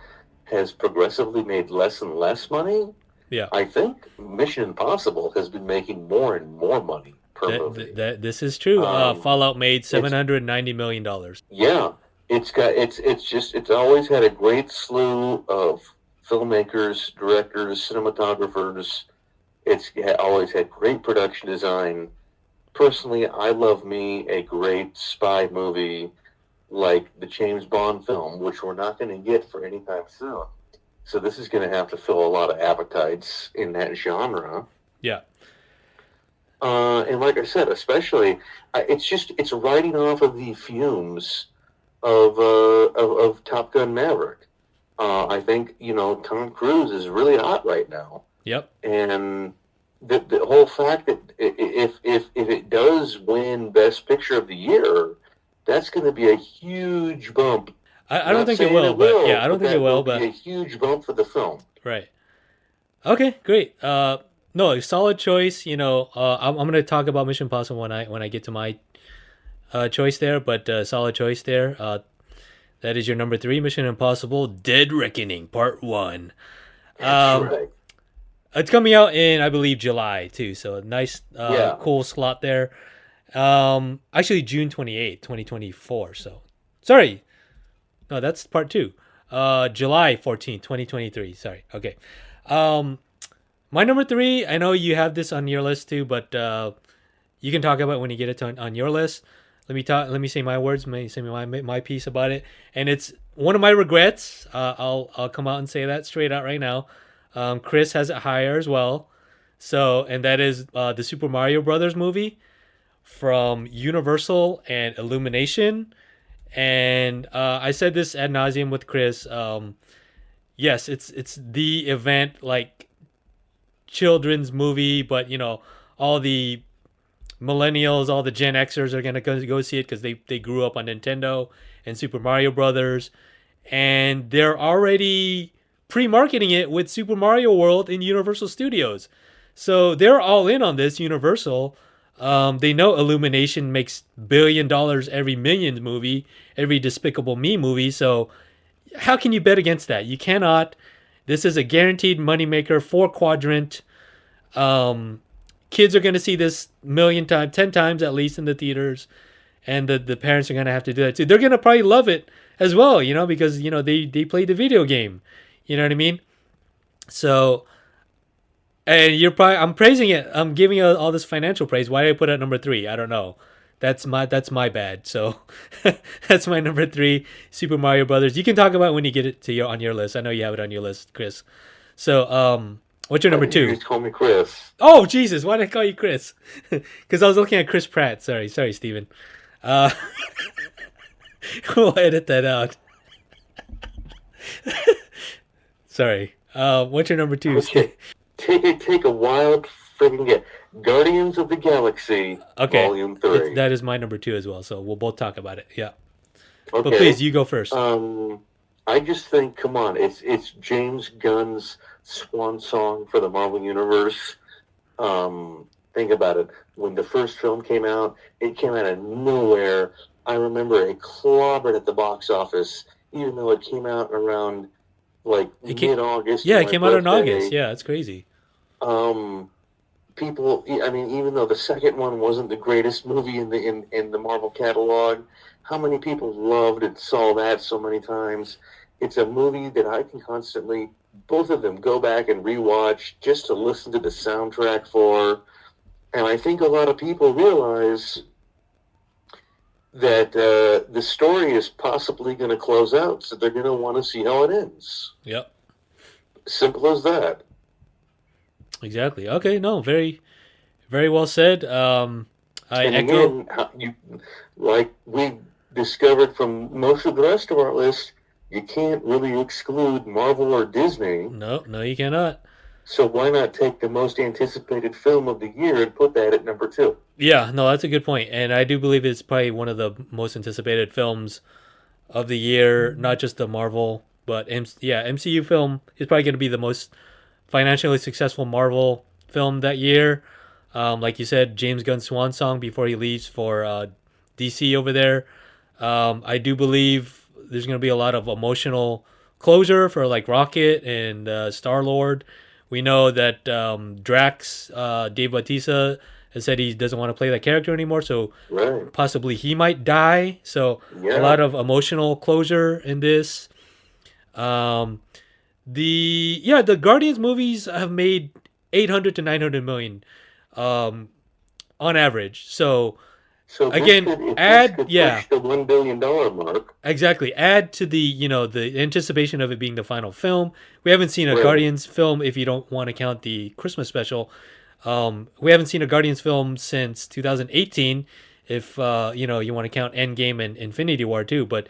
has progressively made less and less money. Yeah. I think Mission Impossible has been making more and more money per movie. This is true. Fallout made $790 million. Yeah, it's always had a great slew of filmmakers, directors, cinematographers. It's always had great production design. Personally, I love me a great spy movie like the James Bond film, which we're not going to get for any time soon. So this is going to have to fill a lot of appetites in that genre. Yeah. And like I said, especially, it's riding off of the fumes of Top Gun Maverick. I think Tom Cruise is really hot right now, Yep. and the whole fact that if it does win Best Picture of the Year, that's going to be a huge bump. I don't Not think it saying will, but yeah, I don't think that it will, be but a huge bump for the film. right. Okay, great. No, solid choice. I'm gonna talk about Mission Impossible when I get to my choice there, but solid choice there. That is your number 3, Mission Impossible: Dead Reckoning Part 1. That's right. It's coming out in, I believe, July too, so a nice, cool slot there. Actually, June 28th, 2024. So, sorry, no, that's Part 2. July 14th, 2023. Sorry. Okay. My number 3. I know you have this on your list too, but you can talk about it when you get it on your list. Let me say my words. Let me say my piece about it. And it's one of my regrets. I'll come out and say that straight out right now. Chris has it higher as well. So, and that is the Super Mario Brothers movie from Universal and Illumination. And I said this ad nauseum with Chris. Yes, it's the event, like children's movie, but all the millennials, all the Gen Xers are gonna go see it because they grew up on Nintendo and Super Mario Brothers, and they're already pre-marketing it with Super Mario World in Universal Studios. So they're all in on this, Universal. They know Illumination makes $1 billion every Minions movie, every Despicable Me movie. So how can you bet against that? You cannot. This is a guaranteed moneymaker, 4-quadrant. Kids are going to see this 1,000,000 times, 10 times at least in the theaters. And the parents are going to have to do that too. They're going to probably love it as well, because they played the video game. You know what I mean? So, and I'm praising it. I'm giving you all this financial praise. Why did I put it at number 3? I don't know. That's my bad. So that's my number 3, Super Mario Brothers. You can talk about it when you get it on your list. I know you have it on your list, Chris. So what's your number You 2? just call me Chris. Oh Jesus, why did I call you Chris? Because I was looking at Chris Pratt. Sorry, Steven. Uh, we'll edit that out. Sorry. What's your number 2? Okay. Take a wild freaking guess. Guardians of the Galaxy, Okay. Volume 3. That is my number 2 as well. So we'll both talk about it. Yeah. Okay. But please, you go first. I just think, come on, it's James Gunn's swan song for the Marvel Universe. Think about it. When the first film came out, it came out of nowhere. I remember it clobbered at the box office, even though it came out around mid-August. Yeah, it came out in August. Yeah, it's crazy. People, I mean, even though the second one wasn't the greatest movie in the Marvel catalog, how many people loved and saw that so many times? It's a movie that I can constantly, both of them, go back and rewatch just to listen to the soundtrack for. And I think a lot of people realize that the story is possibly going to close out, so they're going to want to see how it ends. Yep. Simple as that. Exactly. Okay. No. Very, very well said. I echo. Again, like we discovered from most of the rest of our list, you can't really exclude Marvel or Disney. No, you cannot. So why not take the most anticipated film of the year and put that at number 2? Yeah. No, that's a good point, and I do believe it's probably one of the most anticipated films of the year. Not just the Marvel, but MCU film is probably going to be the most financially successful Marvel film that year. Like you said, James Gunn's swan song before he leaves for DC over there. I do believe there's going to be a lot of emotional closure for like Rocket and Star-Lord. We know that Drax, Dave Bautista, has said he doesn't want to play that character anymore, so possibly he might die. So a lot of emotional closure in this. The Guardians movies have made 800 to 900 million on average. So again, add push the $1 billion mark. Exactly. Add to the the anticipation of it being the final film. We haven't seen a Guardians film if you don't want to count the Christmas special. We haven't seen a Guardians film since 2018 if you want to count Endgame and Infinity War too, but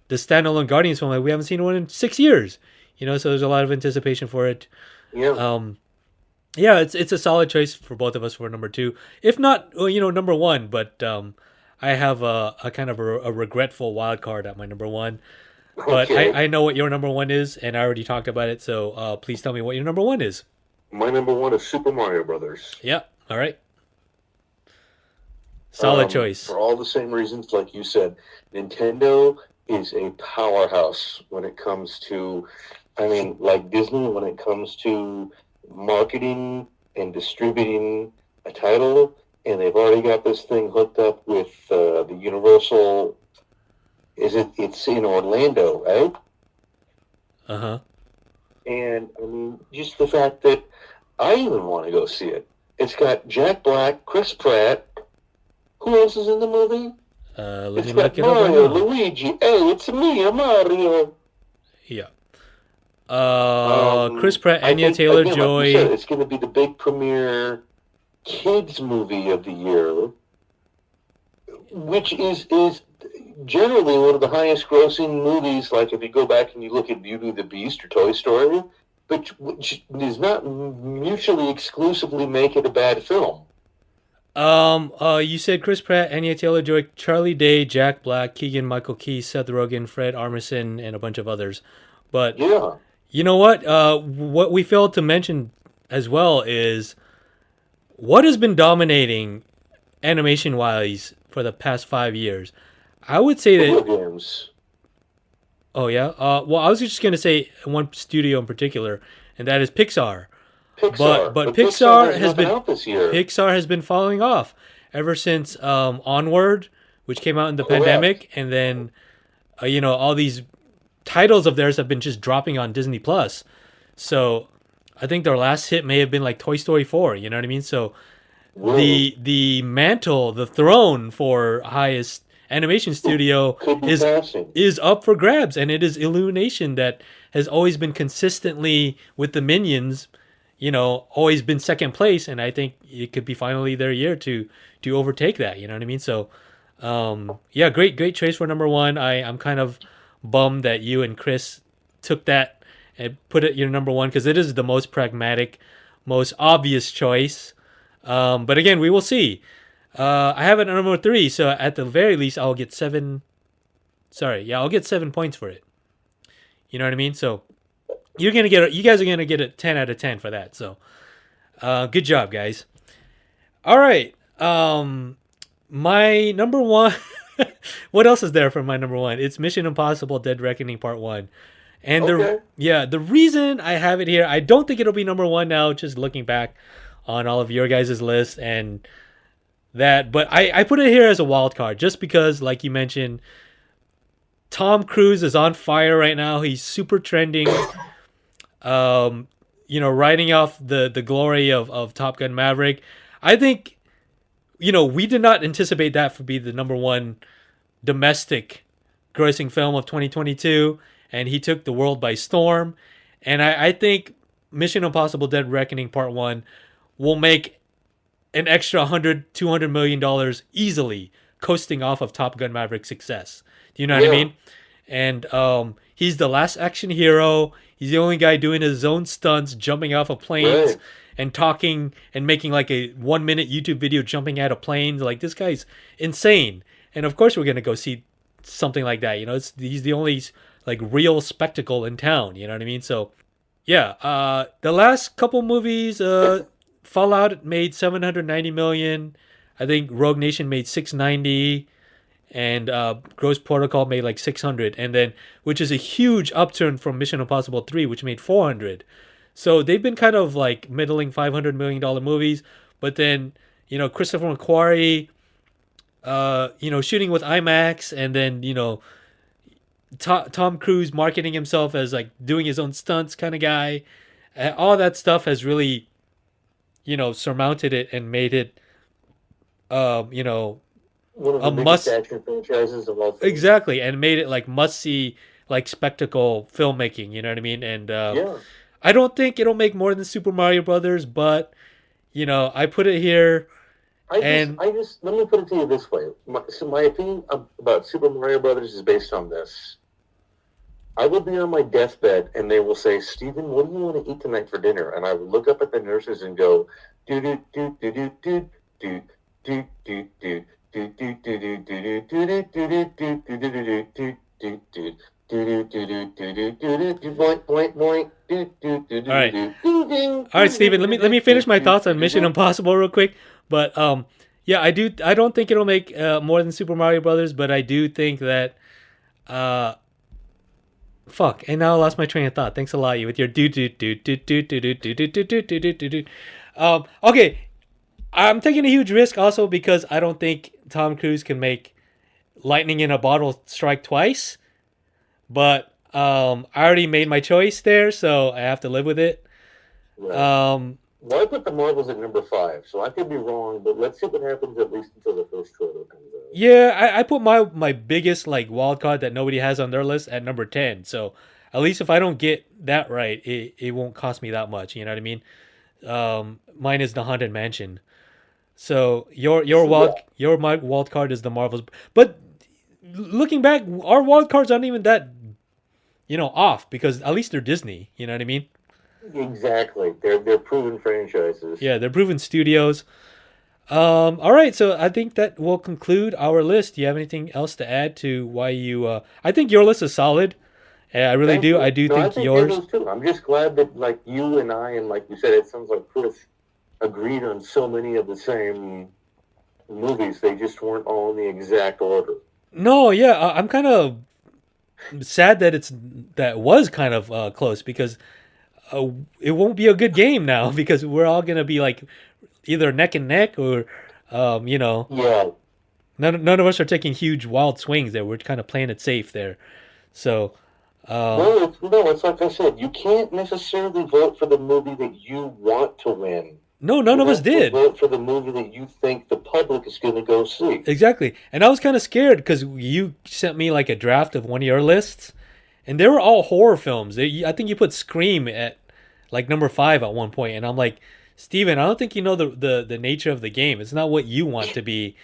the standalone Guardians film, we haven't seen one in 6 years. So there's a lot of anticipation for it. Yeah. It's a solid choice for both of us for number 2. If not, number 1. But I have a kind of a regretful wild card at my number 1. But I know what your number 1 is, and I already talked about it. So please tell me what your number 1 is. My number 1 is Super Mario Brothers. Yeah. All right. Solid choice. For all the same reasons, like you said, Nintendo is a powerhouse when it comes to, like Disney, when it comes to marketing and distributing a title, and they've already got this thing hooked up with the Universal. It's in Orlando, right? Uh-huh. And just the fact that I even want to go see it. It's got Jack Black, Chris Pratt. Who else is in the movie? It's got Mario, Luigi. Hey, it's me, Mario. Yeah. Chris Pratt, Anya Taylor-Joy. Like it's going to be the big premiere kids movie of the year, which is generally one of the highest grossing movies. Like if you go back and you look at Beauty and the Beast or Toy Story, but which does not mutually exclusively make it a bad film. You said Chris Pratt, Anya Taylor-Joy, Charlie Day, Jack Black, Keegan-Michael Key, Seth Rogen, Fred Armisen, and a bunch of others. But yeah, you know what? What we failed to mention as well is what has been dominating animation-wise for the past 5 years. I would say that. Games. Oh yeah. Well, I was just gonna say one studio in particular, and that is Pixar. But Pixar has been falling off ever since Onward, which came out in the pandemic, and then all these titles of theirs have been just dropping on Disney Plus. So I think their last hit may have been like Toy Story 4. You know what I mean? So Really? the mantle, the throne for highest animation studio Could be is passing. is up for grabs, and it is Illumination that has always been consistently with the Minions, always been second place, and I think it could be finally their year to overtake that. You know what I mean? So, yeah, great choice for number one. I'm kind of bummed that you and Chris took that and put it your number one because it is the most pragmatic, most obvious choice. But again, we will see. I have it at number three, so at the very least, I'll get seven. Sorry, yeah, I'll get 7 points for it. You know what I mean? So you guys are gonna get a 10 out of 10 for that. So, good job, guys. All right, my number one. What else is there for my number one? It's Mission Impossible: Dead Reckoning Part One. And Okay. the reason I have it here, I don't think it'll be number one now. Just looking back on all of your guys' list and that, but I put it here as a wild card just because, like you mentioned, Tom Cruise is on fire right now. He's super trending. Riding off the glory of Top Gun Maverick. I think, we did not anticipate that to be the number one domestic grossing film of 2022, and he took the world by storm. And I think Mission Impossible: Dead Reckoning Part One will make an extra $100-200 million easily, coasting off of Top Gun Maverick's success. Do you know what I Yeah. mean? And he's the last action hero. He's the only guy doing his own stunts, jumping off of planes Right. and talking and making like a 1 minute YouTube video jumping out of planes. Like, this guy's insane. And of course we're gonna go see something like that. He's the only like real spectacle in town. You know what I mean? So yeah, the last couple movies, Fallout made 790 million. I think Rogue Nation made 690, and Ghost Protocol made like 600, and then which is a huge upturn from Mission Impossible 3, which made 400. So they've been kind of like middling $500 million movies, but then Christopher McQuarrie, shooting with IMAX, and then Tom Cruise marketing himself as like doing his own stunts kind of guy. All that stuff has really, surmounted it and made it, One of a the biggest must action franchises of all time. exactly, and made it like must see like spectacle filmmaking. You know what I mean? And Yeah. I don't think it'll make more than Super Mario Brothers, but I put it here. And Let me put it to you this way. My opinion about Super Mario Brothers is based on this. I will be on my deathbed, and they will say, "Steven, what do you want to eat tonight for dinner?" And I will look up at the nurses and go, "Do do do do do do do do do do." all right, Steven, let me finish my thoughts on Mission Impossible real quick. But yeah, I don't think it'll make more than Super Mario Brothers, but I do think that fuck. And now I lost my train of thought. Thanks a lot, you, with your do do do do do do do do do do do do do do do. Okay, I'm taking a huge risk also because I don't think Tom Cruise can make lightning in a bottle strike twice. But I already made my choice there, so I have to live with it. Right. Um, Well, I put the Marvels at number 5, so I could be wrong, but let's see what happens at least until the first trailer comes out. yeah, I put my biggest like wild card that nobody has on their list at number 10. So at least if I don't get that right, it won't cost me that much. You know what I mean? Mine is the Haunted Mansion. So my wild card is the Marvels. But looking back, our wild cards aren't even that off because at least they're Disney. You know what I mean? Exactly. They're proven franchises. Yeah, they're proven studios. All right, so I think that will conclude our list. Do you have anything else to add to why you? I think your list is solid. I really Thank do. you. I do No, I think think yours. yours too. I'm just glad that like you and I and like you said, it sounds like Chris agreed on so many of the same movies. They just weren't all in the exact order. No, yeah, I'm kind of sad that was kind of close because it won't be a good game now because we're all gonna be like either neck and neck or. Yeah. None of us are taking huge wild swings there. We're kind of playing it safe there. So, No, it's like I said. You can't necessarily vote for the movie that you want to win. no, none You of us have to did. vote for the movie that you think the public is going to go see. Exactly. And I was kind of scared because you sent me like a draft of one of your lists, and they were all horror films. I think you put Scream at like number 5 at one point, and I'm like, Steven, I don't think you know the nature of the game. It's not what you want to be,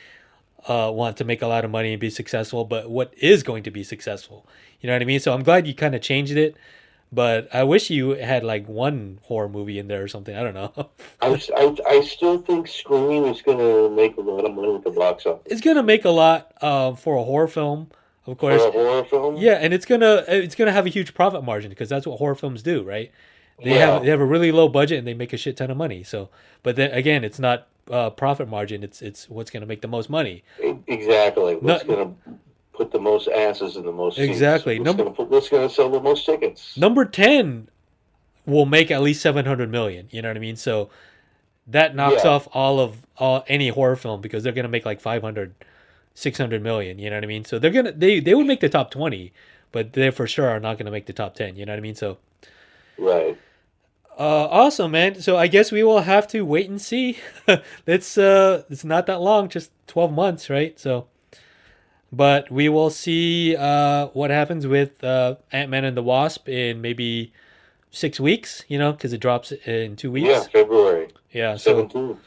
want to make a lot of money and be successful, but what is going to be successful. You know what I mean? So I'm glad you kind of changed it, but I wish you had like one horror movie in there or something. I don't know. I still think Scream is going to make a lot of money at the box office. It's gonna make a lot for a horror film, of course. For a horror film? Yeah, and it's gonna have a huge profit margin because that's what horror films do, right? They Yeah. have a really low budget and they make a shit ton of money. So, but then again, it's not profit margin. It's what's gonna make the most money. Exactly. No- What's going to put the most asses in the most seats? Exactly. What's going to sell the most tickets? Number 10 will make at least 700 million. You know what I mean? So that knocks Yeah. off all any horror film because they're gonna make like 500, 600 million. You know what I mean? So they would make the top 20, but they for sure are not gonna make the top 10. You know what I mean? So. Right. Awesome, man. So I guess we will have to wait and see. It's not that long, just 12 months, right? So, but we will see what happens with Ant-Man and the Wasp in maybe 6 weeks. You know, because it drops in 2 weeks. Yeah, February Yeah. So 17th.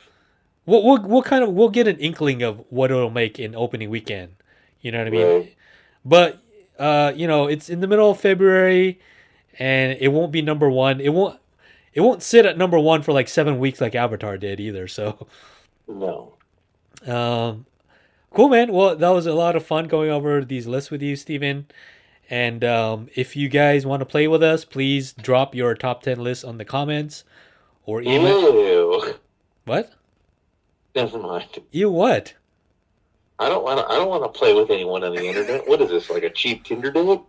we'll get an inkling of what it'll make in opening weekend. You know what I mean? Right. But it's in the middle of February, and it won't be number one. It won't sit at number one for like 7 weeks like Avatar did either. So, No. cool, man. Well, that was a lot of fun going over these lists with you, Steven. And if you guys want to play with us, please drop your top 10 lists on the comments or email. Ew. What? Never mind. You what? I don't want to play with anyone on the internet. What is this, like a cheap Tinder date?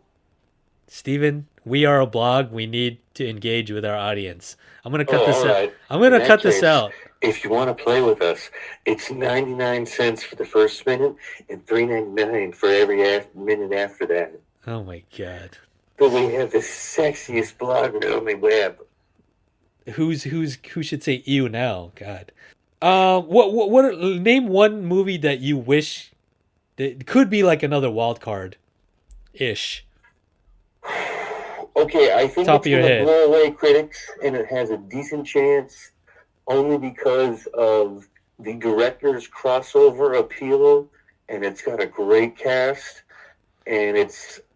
Steven, we are a blog. We need to engage with our audience. I'm going to cut this all out. right. I'm going In to that cut this case, out. If you want to play with us, it's 99 cents for the first minute and $3.99 for every minute after that. Oh my God. But we have the sexiest blogger on the web. Who should say ew now? God. What name one movie that you wish that could be like another wild card ish. Okay, I think Top it's of your going to head. blow away critics, and it has a decent chance only because of the director's crossover appeal, and it's got a great cast,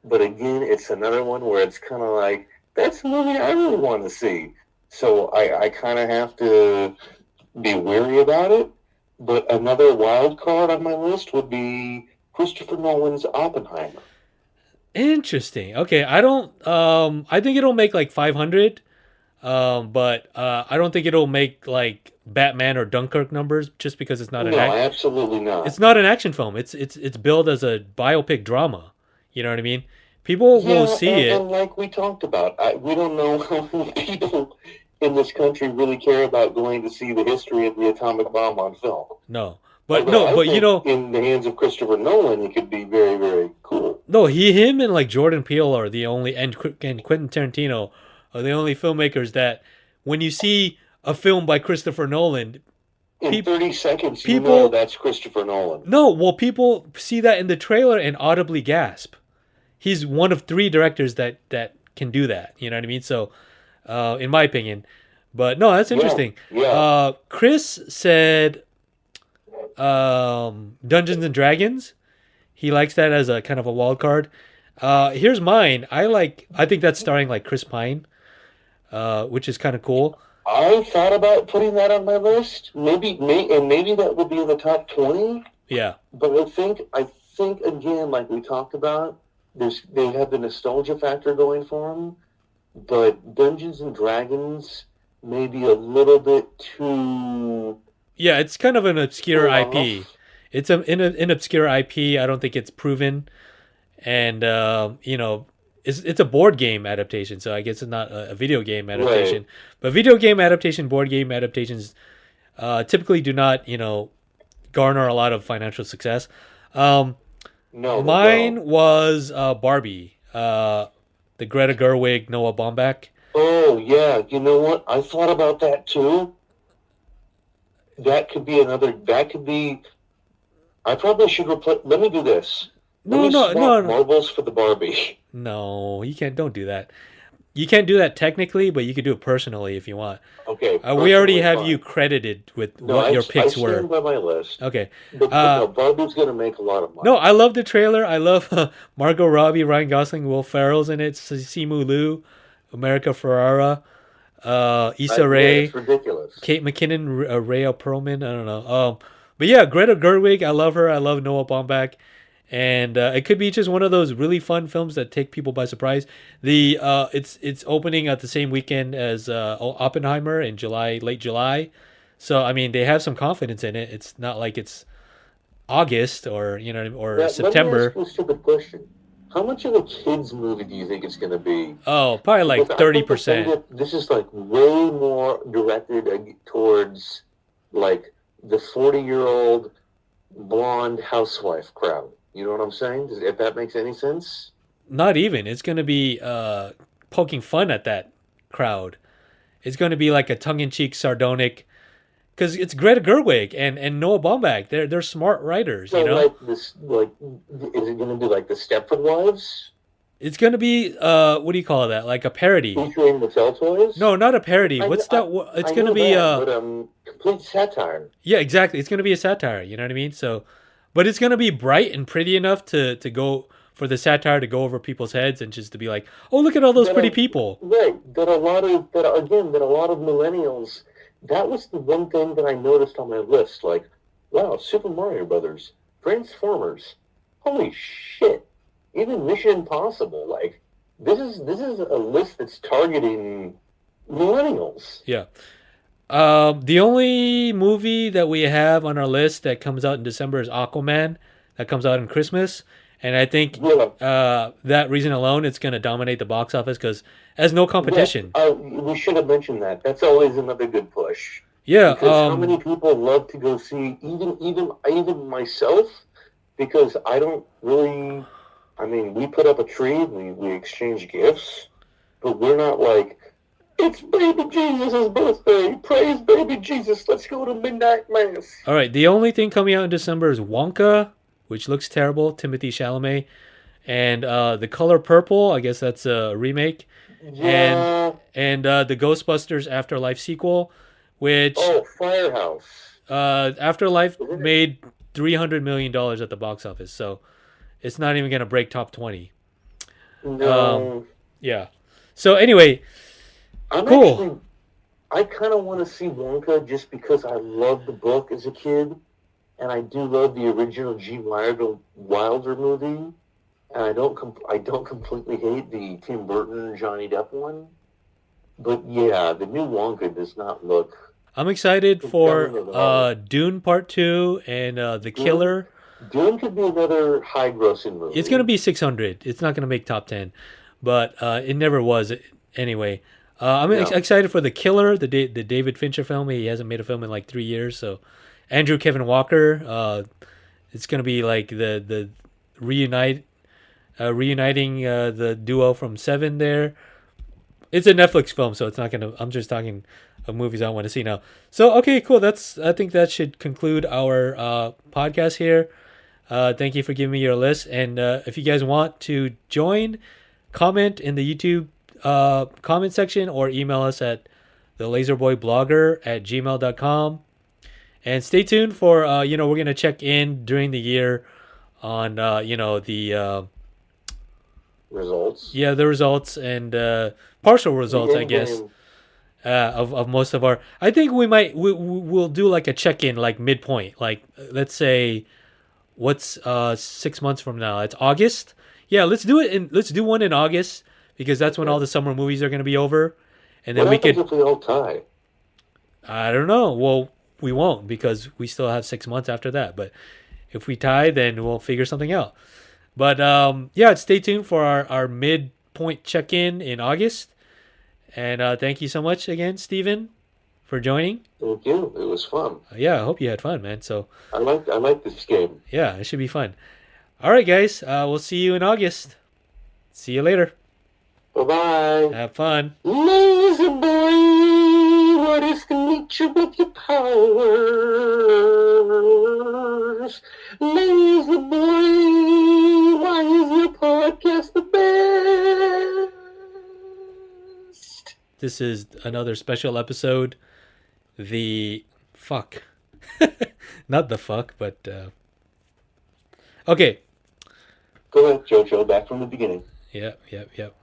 but again, it's another one where it's kind of like, that's a movie I really want to see. So I kind of have to be wary about it, but another wild card on my list would be Christopher Nolan's Oppenheimer. Interesting. Okay, I don't. I think it'll make like 500. But I don't think it'll make like Batman or Dunkirk numbers just because it's not No, absolutely not. it's not an action film. It's billed as a biopic drama. You know what I mean? People will see it. And like we talked about, we don't know how many people in this country really care about going to see the history of the atomic bomb on film. No, but Although I but think in the hands of Christopher Nolan, it could be very, very cool. no, him and like Jordan Peele are the only, and Quentin Tarantino are the only filmmakers that when you see a film by Christopher Nolan, In 30 seconds, you people- know that's Christopher Nolan. no, well, people see that in the trailer and audibly gasp. He's one of 3 directors that can do that. You know what I mean? So, in my opinion, but no, that's interesting. Yeah. Chris said, Dungeons and Dragons. He likes that as a kind of a wild card. Here's mine. I think that's starring like Chris Pine, which is kind of cool. I thought about putting that on my list. Maybe that would be in the top 20. Yeah. But I think again, like we talked about, they have the nostalgia factor going for them. But Dungeons and Dragons may be a little bit too. Yeah, it's kind of an obscure off. IP. It's an obscure IP. I don't think it's proven, and it's a board game adaptation. So I guess it's not a video game adaptation. Right. But video game adaptation, board game adaptations, typically do not garner a lot of financial success. No, Mine don't. was Barbie, the Greta Gerwig, Noah Baumbach. Oh yeah, you know what? I thought about that too. That could be another. That could be. I probably should replace. Let me do this. Let No, me no, no, swap no, Marvels for the Barbie. no. You can't. Don't do that. You can't do that technically, but you could do it personally if you want. Okay, We already personally have you fine. credited with No, what your I picks were. stand by my list. Okay. But no, Barbie's gonna make a lot of No, money. I love the trailer. I love Margot Robbie, Ryan Gosling, Will Ferrell's in it, Simu Liu, America Ferrara, Issa Yeah, it's Rae, ridiculous. Kate McKinnon, Rhea Perlman. I don't know. But yeah, Greta Gerwig. I love her. I love Noah Baumbach, and it could be just one of those really fun films that take people by surprise. It's opening at the same weekend as Oppenheimer in July, late July. So I mean, they have some confidence in it. It's not like it's August or or Let me ask September. you a stupid question. How much of a kids movie do you think it's gonna be? Oh, probably Because like I thirty get the thing percent. that this is like way more directed towards like the 40-year-old blonde housewife crowd. You know what I'm saying? If that makes any sense? Not even. It's gonna be poking fun at that crowd. It's gonna be like a tongue-in-cheek, sardonic, because it's Greta Gerwig and Noah Baumbach. They're smart writers, you So know. like this, like, is it gonna be like the Stepford Wives It's gonna be what do you call that? Like a parody? featuring Mattel toys? No, not a parody. I, What's I, that? It's I gonna know be that, but complete satire. yeah, exactly. It's gonna be a satire. You know what I mean? So, but it's gonna be bright and pretty enough to go for the satire to go over people's heads and just to be like, oh, look at all those That pretty a people. Right, that a lot of that again that a lot of millennials. That was the one thing that I noticed on my list. Like, wow, Super Mario Brothers, Transformers, holy shit! Even Mission Impossible. Like, this is a list that's targeting millennials. Yeah. The only movie that we have on our list that comes out in December is Aquaman. That comes out in Christmas, and I think Yeah, that reason alone, it's gonna dominate the box office because has no yes. competition. We should have mentioned that. That's always another good push. Yeah. Because how many people love to go see even myself, because I don't really. I mean, we put up a tree, we exchange gifts, but we're not like, it's baby Jesus' birthday, praise baby Jesus, let's go to midnight mass. All right. The only thing coming out in December is Wonka, which looks terrible. Timothy Chalamet, and The Color Purple. I guess that's a remake, and Yeah. the Ghostbusters Afterlife sequel, which Oh, Firehouse. Afterlife Isn't it? made $300 million at the box office, so it's not even gonna break top 20. Um, No. yeah. So anyway, I'm cool. actually I kind of want to see Wonka just because I loved the book as a kid, and I do love the original Gene Wilder movie, and I don't completely hate the Tim Burton Johnny Depp one, but yeah, the new Wonka does not look I'm excited compelling for at all. Dune Part Two and The Dune Killer. Dune could be another high grossing It's gonna movie. be 600. It's not gonna make top 10, but it never was anyway. I'm No, excited for The Killer, the David Fincher film. He hasn't made a film in like 3 years. So Andrew Kevin Walker. It's gonna be like the reunite reuniting the duo from Seven there. It's a Netflix film, so it's not gonna. I'm just talking of movies I want to see now. So okay, cool. I think that should conclude our podcast here. Thank you for giving me your list, and if you guys want to join, comment in the YouTube comment section or email us at the laserboyblogger@gmail.com. And stay tuned for we're gonna check in during the year on the results. yeah, the results and partial results, The I end guess, game. of most of our. I think we'll do like a check in like midpoint, like let's say what's 6 months from now? It's August. Yeah, let's do one in August because that's when all Okay. the summer movies are gonna be over, and What then we happens could. if we all tie? I don't know. Well, we won't because we still have 6 months after that. But if we tie, then we'll figure something out. But yeah, stay tuned for our midpoint check in August. And thank you so much again, Steven, for joining. Thank you. It was fun. Yeah, I hope you had fun, man. So, I like this game. yeah, it should be fun. All right, guys. We'll see you in August. See you later. Bye-bye. Have fun. Lazerboy, what is the nature of your powers? Lazerboy, why is your podcast the best? This is another special episode. The fuck. Not the fuck, but okay. Go ahead, Jojo, back from the beginning. Yep.